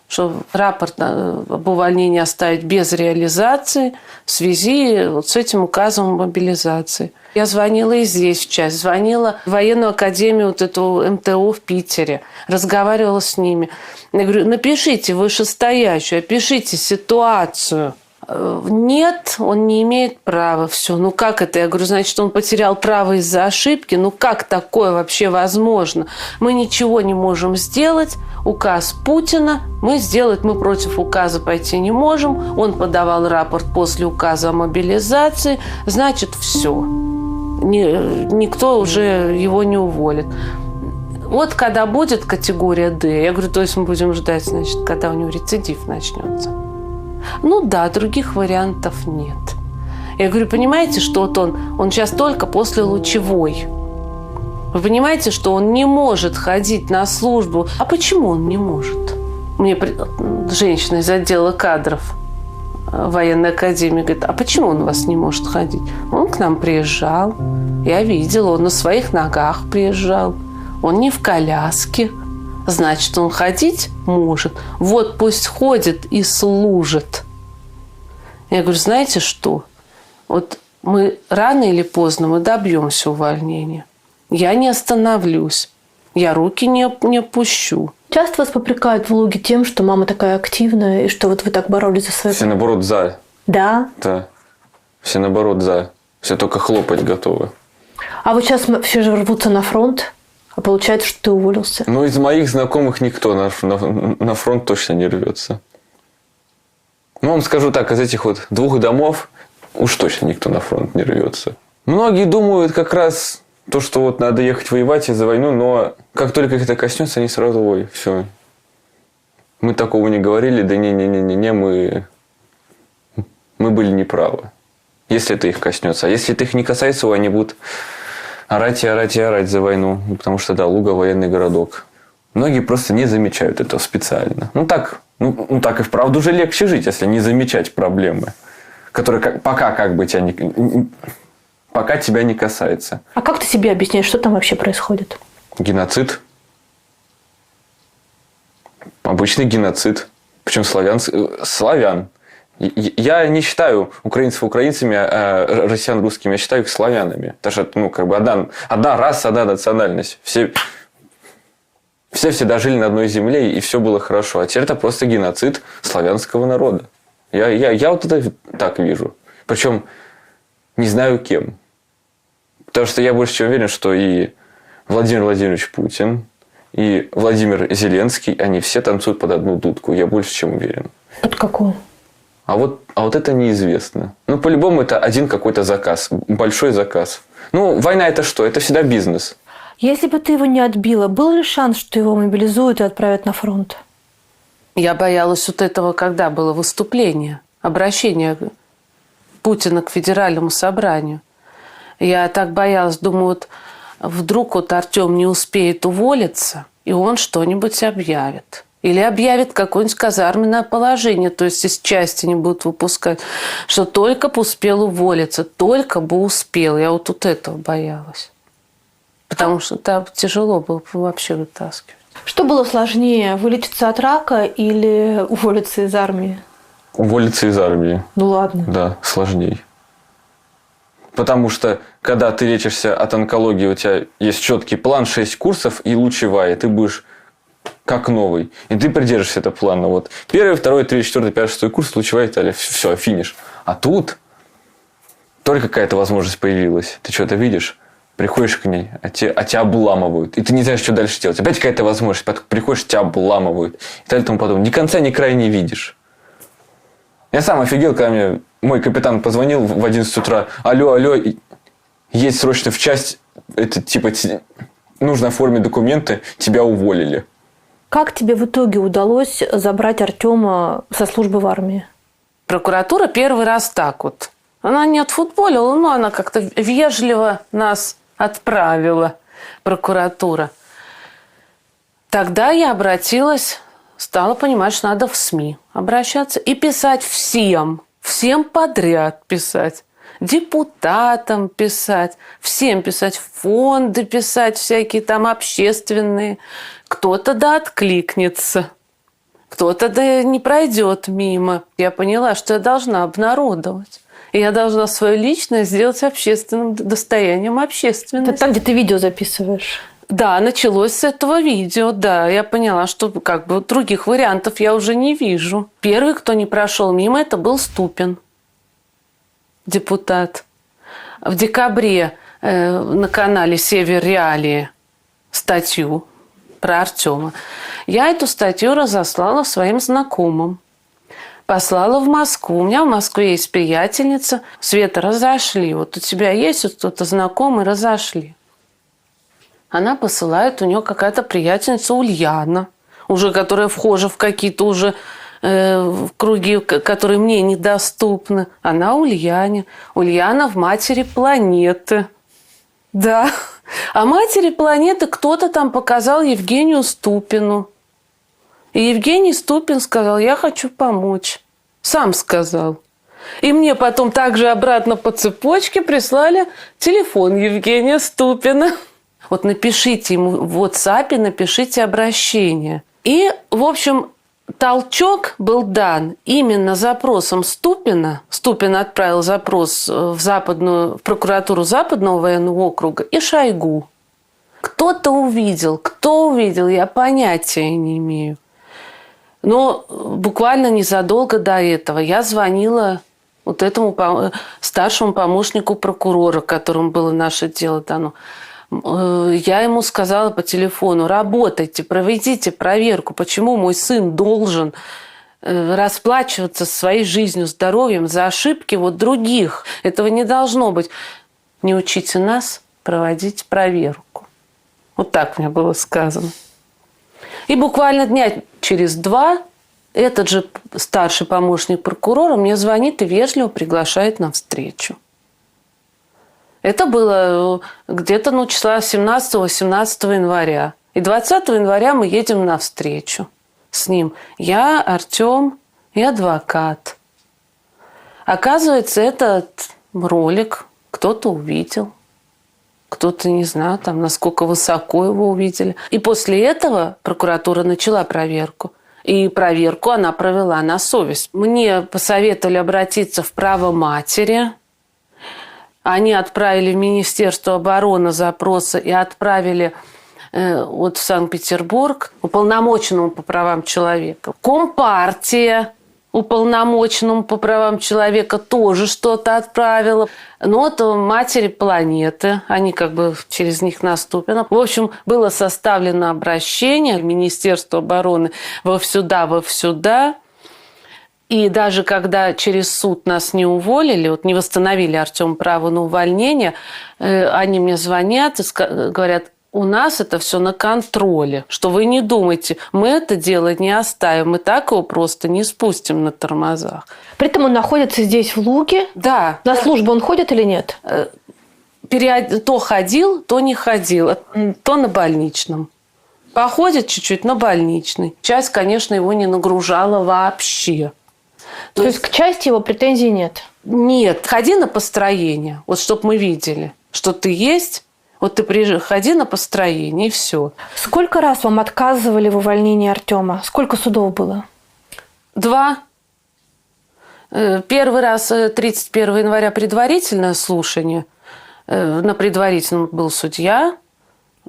A: что рапорт об увольнении оставить без реализации в связи вот с этим указом о мобилизации. Я звонила и здесь в часть, звонила в военную академию, вот эту МТУ в Питере, разговаривала с ними. Я говорю, напишите вышестоящую, опишите ситуацию. Нет, он не имеет права. Все. Как это? Я говорю, значит, он потерял право из-за ошибки. Как такое вообще возможно? Мы ничего не можем сделать. Указ Путина мы против указа пойти не можем. Он подавал рапорт после указа о мобилизации. Значит, все. Никто уже его не уволит. Вот когда будет категория D, я говорю, то есть мы будем ждать, значит, когда у него рецидив начнется. Других вариантов нет. Я говорю, понимаете, что вот он сейчас только после лучевой. Вы понимаете, что он не может ходить на службу. А почему он не может? Мне женщина из отдела кадров военной академии говорит, а почему он у вас не может ходить? Он к нам приезжал. Я видела, он на своих ногах приезжал. Он не в коляске. Значит, он ходить может. Вот пусть ходит и служит. Я говорю, знаете что? Вот мы рано или поздно мы добьемся увольнения. Я не остановлюсь. Я руки не опущу.
C: Часто вас попрекают в Луге тем, что мама такая активная, и что вот вы так боролись за свою...
B: Все наоборот за.
C: Да?
B: Да. Все наоборот за. Все только хлопать готовы.
C: А вот сейчас все же рвутся на фронт. А получается, что ты уволился?
B: Из моих знакомых никто на фронт точно не рвется. Вам скажу так, из этих вот 2 домов уж точно никто на фронт не рвется. Многие думают как раз то, что вот надо ехать воевать из-за войну, но как только их это коснется, они сразу, ой, все. Мы такого не говорили, да не, мы были неправы. Если это их коснется. А если это их не касается, они будут... орать за войну. Потому что, Луга – военный городок. Многие просто не замечают этого специально. Так, Ну, так и вправду уже легче жить, если не замечать проблемы, которые пока как бы пока тебя не касается.
C: А как ты себе объясняешь, что там вообще происходит?
B: Геноцид. Обычный геноцид. Причем славян. Я не считаю украинцев украинцами, а россиян русскими. Я считаю их славянами. Потому что это, как бы одна раса, одна национальность. Все всегда жили на одной земле, и все было хорошо. А теперь это просто геноцид славянского народа. Я вот это так вижу. Причем не знаю кем. Потому что я больше чем уверен, что и Владимир Владимирович Путин, и Владимир Зеленский, они все танцуют под одну дудку. Я больше чем уверен.
C: Под какую?
B: А вот это неизвестно. Ну, по-любому, это один какой-то заказ. Большой заказ. Ну, война это что? Это всегда бизнес.
C: Если бы ты его не отбила, был ли шанс, что его мобилизуют и отправят на фронт?
A: Я боялась вот этого, когда было выступление, обращение Путина к Федеральному собранию. Я так боялась, думаю, вот вдруг вот Артем не успеет уволиться, и он что-нибудь объявит. Или объявит какое-нибудь казарменное положение, то есть из части не будут выпускать, что только бы успел уволиться, только бы успел. Я вот тут этого боялась. Потому что там тяжело было вообще вытаскивать.
C: Что было сложнее, вылечиться от рака или уволиться из армии?
B: Уволиться из армии.
C: Ну ладно.
B: Да, сложней. Потому что, когда ты лечишься от онкологии, у тебя есть четкий план, 6 курсов и лучевая, и ты будешь как новый. И ты придержишься этого плана. Вот 1, 2, 3, 4, 5, 6 курс, лучевая, и все, финиш. А тут только какая-то возможность появилась. Ты что-то видишь, приходишь к ней, а тебя обламывают. И ты не знаешь, что дальше делать. Опять какая-то возможность, приходишь, тебя обламывают. И так и тому подобное. Ни конца, ни края не видишь. Я сам офигел, когда мне мой капитан позвонил в 11 утра. Алло, есть срочно в часть, это типа нужно оформить документы, тебя уволили.
C: Как тебе в итоге удалось забрать Артема со службы в армии?
A: Прокуратура первый раз так вот. Она не отфутболила, но она как-то вежливо нас отправила, прокуратура. Тогда я обратилась, стала понимать, что надо в СМИ обращаться и писать всем подряд писать. Депутатам писать, всем писать, фонды писать, всякие там общественные. Кто-то да откликнется, кто-то да не пройдет мимо. Я поняла, что я должна обнародовать. И я должна свое личное сделать общественным достоянием общественности.
C: Это там, где ты видео записываешь?
A: Да, началось с этого видео, да. Я поняла, что как бы других вариантов я уже не вижу. Первый, кто не прошел мимо, это был Ступин, депутат. В декабре на канале «Север Реалии» статью про Артема. Я эту статью разослала своим знакомым. Послала в Москву. У меня в Москве есть приятельница. Света, разошли. Вот у тебя есть вот кто-то знакомый, разошли. Она посылает, у нее какая-то приятельница Ульяна, уже которая вхожа в какие-то уже в круги, которые мне недоступны. Она Ульяне. Ульяна в «Матери планеты». Да. А «Матери планеты» кто-то там показал Евгению Ступину. И Евгений Ступин сказал: я хочу помочь. Сам сказал. И мне потом также обратно по цепочке прислали телефон Евгения Ступина. Вот напишите ему в WhatsApp, напишите обращение. И, в общем, толчок был дан именно запросом Ступина. Ступин отправил запрос в прокуратуру Западного военного округа и Шойгу. Кто-то увидел, кто увидел, я понятия не имею. Но буквально незадолго до этого я звонила вот этому старшему помощнику прокурора, которому было наше дело дано. Я ему сказала по телефону: работайте, проведите проверку, почему мой сын должен расплачиваться своей жизнью, здоровьем за ошибки вот других. Этого не должно быть. Не учите нас проводить проверку. Вот так мне было сказано. И буквально дня через 2 этот же старший помощник прокурора мне звонит и вежливо приглашает на встречу. Это было где-то числа 17-18 января. И 20 января мы едем на встречу с ним. Я Артем и адвокат. Оказывается, этот ролик кто-то увидел. Кто-то, не знаю, там, насколько высоко его увидели. И после этого прокуратура начала проверку. И проверку она провела на совесть. Мне посоветовали обратиться в право матери. Они отправили в Министерство обороны запросы и отправили вот в Санкт-Петербург уполномоченному по правам человека. Компартия уполномоченному по правам человека тоже что-то отправила. Но вот матери планеты, они как бы через них наступят. В общем, было составлено обращение в Министерство обороны вовсюда. И даже когда через суд нас не уволили, вот не восстановили Артему право на увольнение, они мне звонят и говорят: у нас это все на контроле, что вы не думайте, мы это дело не оставим, мы так его просто не спустим на тормозах.
C: При этом он находится здесь, в Луге.
A: Да.
C: На службу он ходит или нет?
A: То ходил, то не ходил, то на больничном. Походит чуть-чуть на больничный. Часть, конечно, его не нагружала вообще.
C: То есть к части его претензий нет?
A: Нет, ходи на построение, вот чтоб мы видели, что ты есть. Вот ты ходи на построение, и все.
C: Сколько раз вам отказывали в увольнении Артема? Сколько судов было?
A: 2. Первый раз 31 января предварительное слушание. На предварительном был судья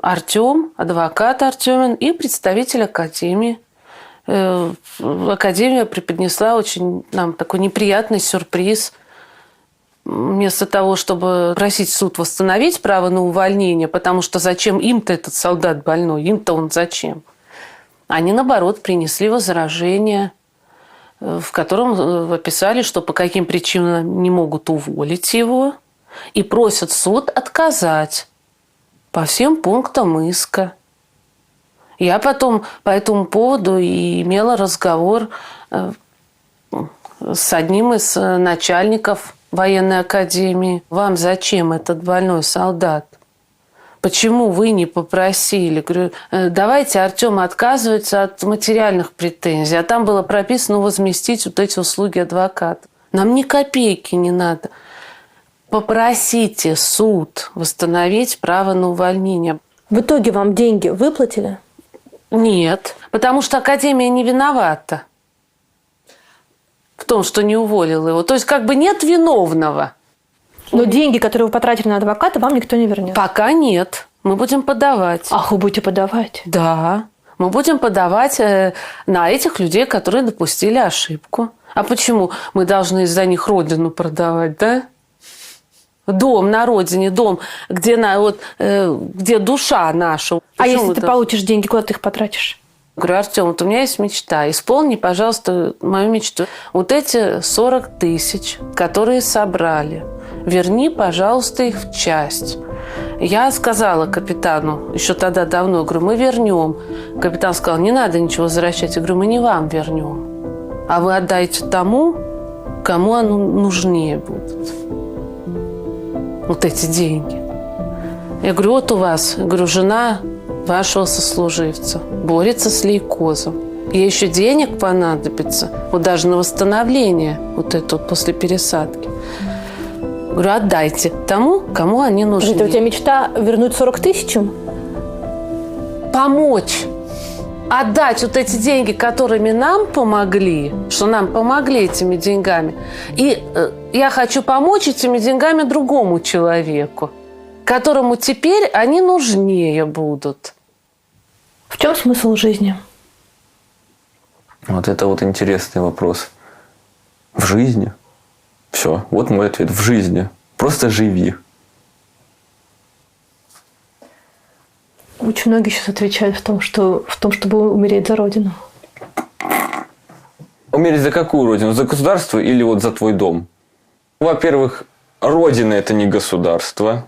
A: Артем, адвокат Артемин и представитель академии. Академия преподнесла очень нам такой неприятный сюрприз. Вместо того, чтобы просить суд восстановить право на увольнение, потому что зачем им-то этот солдат больной, им-то он зачем? Они, наоборот, принесли возражение, в котором описали, что по каким причинам не могут уволить его, и просят суд отказать по всем пунктам иска. Я потом по этому поводу и имела разговор с одним из начальников военной академии. Вам зачем этот больной солдат? Почему вы не попросили? Говорю, давайте Артем отказывается от материальных претензий. А там было прописано возместить вот эти услуги адвоката. Нам ни копейки не надо. Попросите суд восстановить право на увольнение.
C: В итоге вам деньги выплатили?
A: Нет, потому что академия не виновата в том, что не уволила его. То есть как бы нет виновного.
C: Но деньги, которые вы потратили на адвоката, вам никто не вернет?
A: Пока нет. Мы будем подавать.
C: Ах, вы будете подавать?
A: Да. Мы будем подавать на этих людей, которые допустили ошибку. А почему мы должны из-за них родину продавать, да? Дом на родине, дом, где, где душа наша.
C: А если ты получишь деньги, куда ты их потратишь?
A: Говорю, Артем, вот у меня есть мечта. Исполни, пожалуйста, мою мечту. Вот эти 40 тысяч, которые собрали, верни, пожалуйста, их в часть. Я сказала капитану, еще тогда давно, говорю, мы вернем. Капитан сказал, не надо ничего возвращать. Я говорю, мы не вам вернем. А вы отдайте тому, кому оно нужнее будет. Вот эти деньги. Я говорю, вот у вас, говорю, жена вашего сослуживца борется с лейкозом. Ей еще денег понадобится, вот даже на восстановление вот это вот после пересадки. Говорю, отдайте тому, кому они нужны.
C: Это у тебя мечта вернуть 40 тысяч им?
A: Помочь. Отдать вот эти деньги, которыми нам помогли, что нам помогли этими деньгами. И я хочу помочь этими деньгами другому человеку, которому теперь они нужнее будут.
C: В чем смысл жизни?
B: Вот это вот интересный вопрос. В жизни. Все, вот мой ответ. В жизни. Просто живи.
C: Очень многие сейчас отвечают в том, чтобы умереть за Родину.
B: Умереть за какую родину? За государство или вот за твой дом? Во-первых, Родина – это не государство.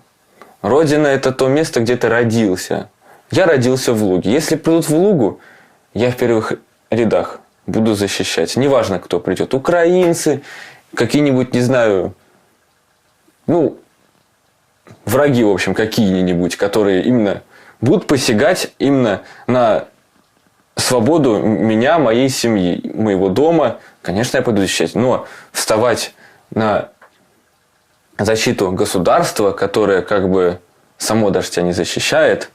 B: Родина – это то место, где ты родился. Я родился в Луге. Если придут в Лугу, я в первых рядах буду защищать. Неважно, кто придет. Украинцы, какие-нибудь, не знаю, враги, в общем, какие-нибудь, которые именно будут посягать именно на свободу меня, моей семьи, моего дома, конечно, я пойду защищать. Но вставать на защиту государства, которое как бы само даже тебя не защищает,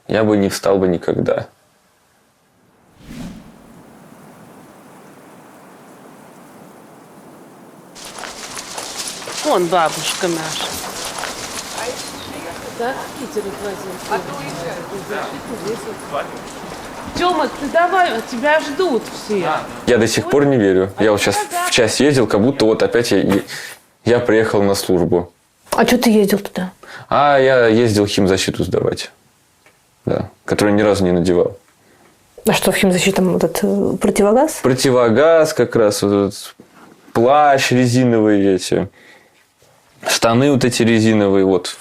B: я бы не встал бы никогда.
A: Вон бабушка наша. Да, Питер отвозил. Тёма, ты давай, тебя ждут все.
B: Я до сих пор не верю. Я вот сейчас в час ездил, как будто вот опять я приехал на службу.
C: А что ты ездил туда?
B: А я ездил химзащиту сдавать. Да, которую ни разу не надевал.
C: А что в химзащите там вот этот противогаз?
B: Противогаз как раз, вот этот плащ резиновый эти, штаны вот эти резиновые, вот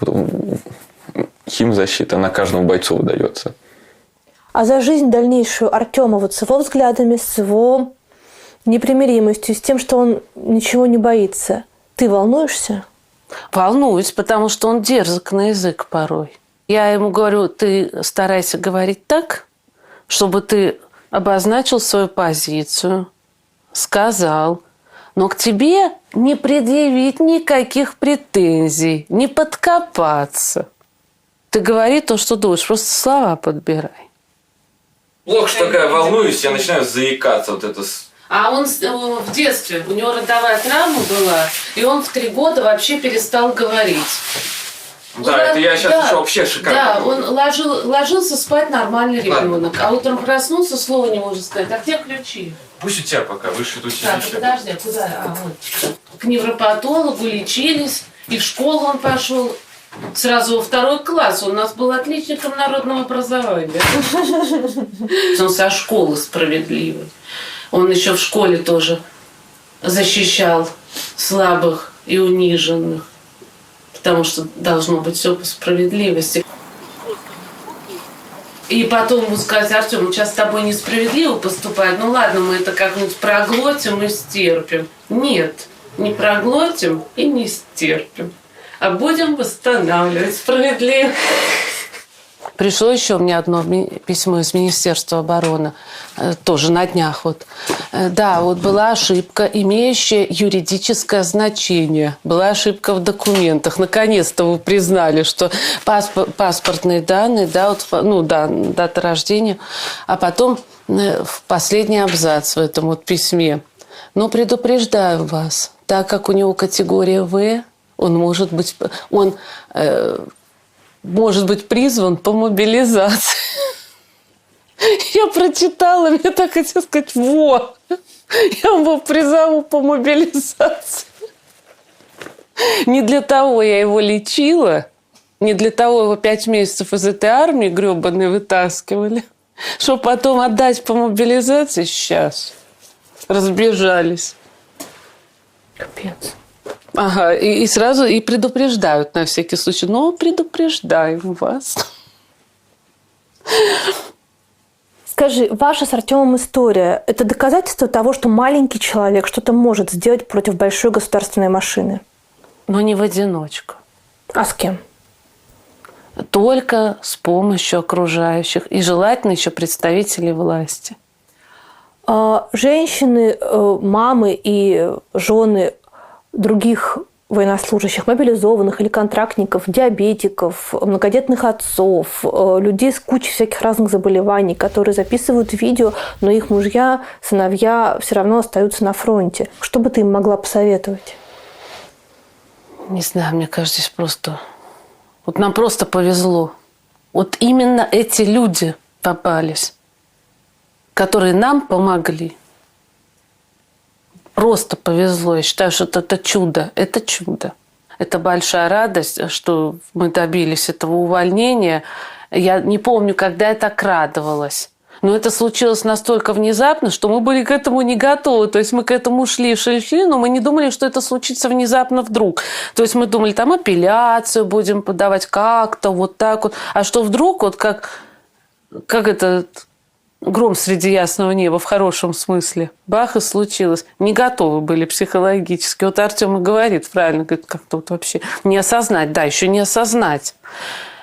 B: химзащита, она каждому бойцу выдается.
C: А за жизнь дальнейшую Артема, вот с его взглядами, с его непримиримостью, с тем, что он ничего не боится, ты волнуешься?
A: Волнуюсь, потому что он дерзок на язык порой. Я ему говорю, ты старайся говорить так, чтобы ты обозначил свою позицию, сказал, но к тебе не предъявить никаких претензий, не подкопаться. Ты говори то, что думаешь, просто слова подбирай.
B: Плохо, что такая волнуюсь, я начинаю заикаться вот это.
A: А он в детстве, у него родовая травма была, и он в 3 года вообще перестал говорить.
B: Да, это я сейчас еще вообще шикарно.
A: Да, он ложился спать нормальный ребенок, а утром проснулся, слова не может сказать. А где ключи?
B: Пусть у тебя пока, выше тут
A: Так, подожди, а куда? А, вот. К невропатологу лечились, и в школу он пошел. Сразу во 2 класс. Он у нас был отличником народного образования. Он со школы справедливый. Он еще в школе тоже защищал слабых и униженных. Потому что должно быть все по справедливости. И потом ему сказать, Артем, сейчас с тобой несправедливо поступают. Ну ладно, мы это как-нибудь проглотим и стерпим. Нет, не проглотим и не стерпим. А будем восстанавливать справедливость. Пришло еще мне одно письмо из Министерства обороны, тоже на днях. Вот. Да, вот была ошибка, имеющая юридическое значение. Была ошибка в документах. Наконец-то вы признали, что паспортные данные, да, вот, ну да, дата рождения, а потом в последний абзац в этом вот письме. Но предупреждаю вас, так как у него категория В, он может быть призван по мобилизации. Я прочитала, мне так хотелось сказать, во, я его призову по мобилизации. Не для того я его лечила, не для того его 5 месяцев из этой армии гребаной вытаскивали, чтобы потом отдать по мобилизации сейчас. Разбежались.
C: Капец.
A: Ага, и сразу и предупреждают на всякий случай. Но предупреждаем вас.
C: Скажи, ваша с Артемом история – это доказательство того, что маленький человек что-то может сделать против большой государственной машины?
A: Но не в одиночку.
C: А с кем?
A: Только с помощью окружающих. И желательно еще представителей власти.
C: Женщины, мамы и жены других военнослужащих, мобилизованных или контрактников, диабетиков, многодетных отцов, людей с кучей всяких разных заболеваний, которые записывают видео, но их мужья, сыновья все равно остаются на фронте. Что бы ты им могла посоветовать?
A: Не знаю, мне кажется, здесь просто... Вот нам просто повезло. Вот именно эти люди попались, которые нам помогли. Просто повезло. Я считаю, что это чудо. Это чудо. Это большая радость, что мы добились этого увольнения. Я не помню, когда я так радовалась. Но это случилось настолько внезапно, что мы были к этому не готовы. То есть мы к этому шли, но мы не думали, что это случится внезапно вдруг. То есть мы думали, там апелляцию будем подавать как-то, вот так вот. А что вдруг, вот как это... Гром среди ясного неба, в хорошем смысле. Бах, и случилось. Не готовы были психологически. Вот Артем и говорит правильно, как-то вот вообще не осознать. Да, еще не осознать.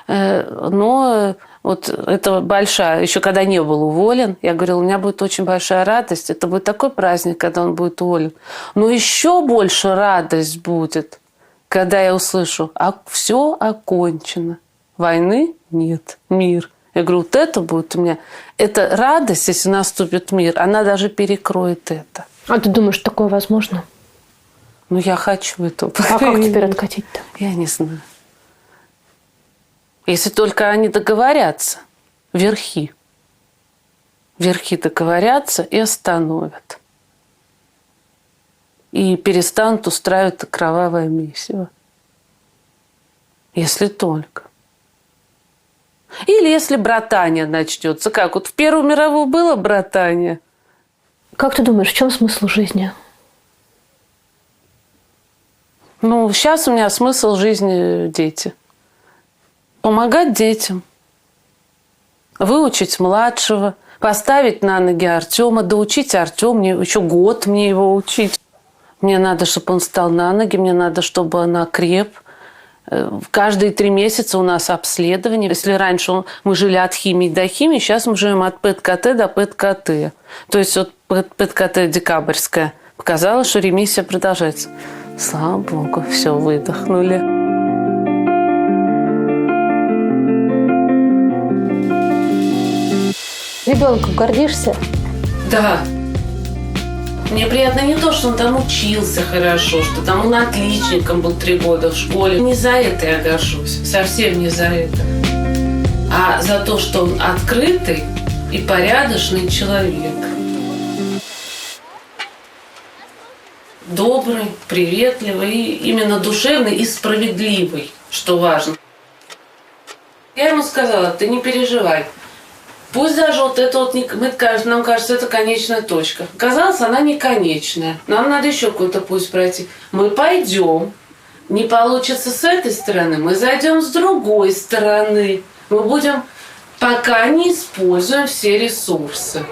A: Но Вот это большая, еще когда не был уволен, я говорила, у меня будет очень большая радость, это будет такой праздник, когда он будет уволен. Но еще больше радость будет, когда я услышу, все окончено, войны нет, мир. Я говорю, вот это будет у меня, эта радость, если наступит мир, она даже перекроет это.
F: А ты думаешь, такое возможно?
A: Ну, я хочу этого.
F: А как теперь откатить-то?
A: Я не знаю. Если только они договорятся, верхи. Верхи договорятся и остановят. И перестанут устраивать кровавое месиво. Если только. Или если братание начнется. Как вот в Первую мировую было братание?
F: Как ты думаешь, в чем смысл жизни?
A: Ну, сейчас у меня смысл жизни дети. Помогать детям. Выучить младшего. Поставить на ноги Артема. Доучить Артема. Мне еще год мне его учить. Мне надо, чтобы он встал на ноги. Мне надо, чтобы он окреп. Каждые 3 месяца у нас обследование. Если раньше мы жили от химии до химии, сейчас мы живем от ПЭТ-КТ до ПЭТ-КТ. То есть вот ПЭТ-КТ декабрьская показала, что ремиссия продолжается. Слава Богу, все, выдохнули.
F: Ребенком гордишься?
A: Да. Мне приятно не то, что он там учился хорошо, что там он отличником был 3 года в школе. Не за это я горжусь, совсем не за это. А за то, что он открытый и порядочный человек. Добрый, приветливый, и именно душевный и справедливый, что важно. Я ему сказала, ты не переживай. Пусть даже вот это вот, нам кажется, это конечная точка. Оказалось, она не конечная. Нам надо еще какой-то путь пройти. Мы пойдем. Не получится с этой стороны, мы зайдем с другой стороны. Мы будем, пока не используем все ресурсы.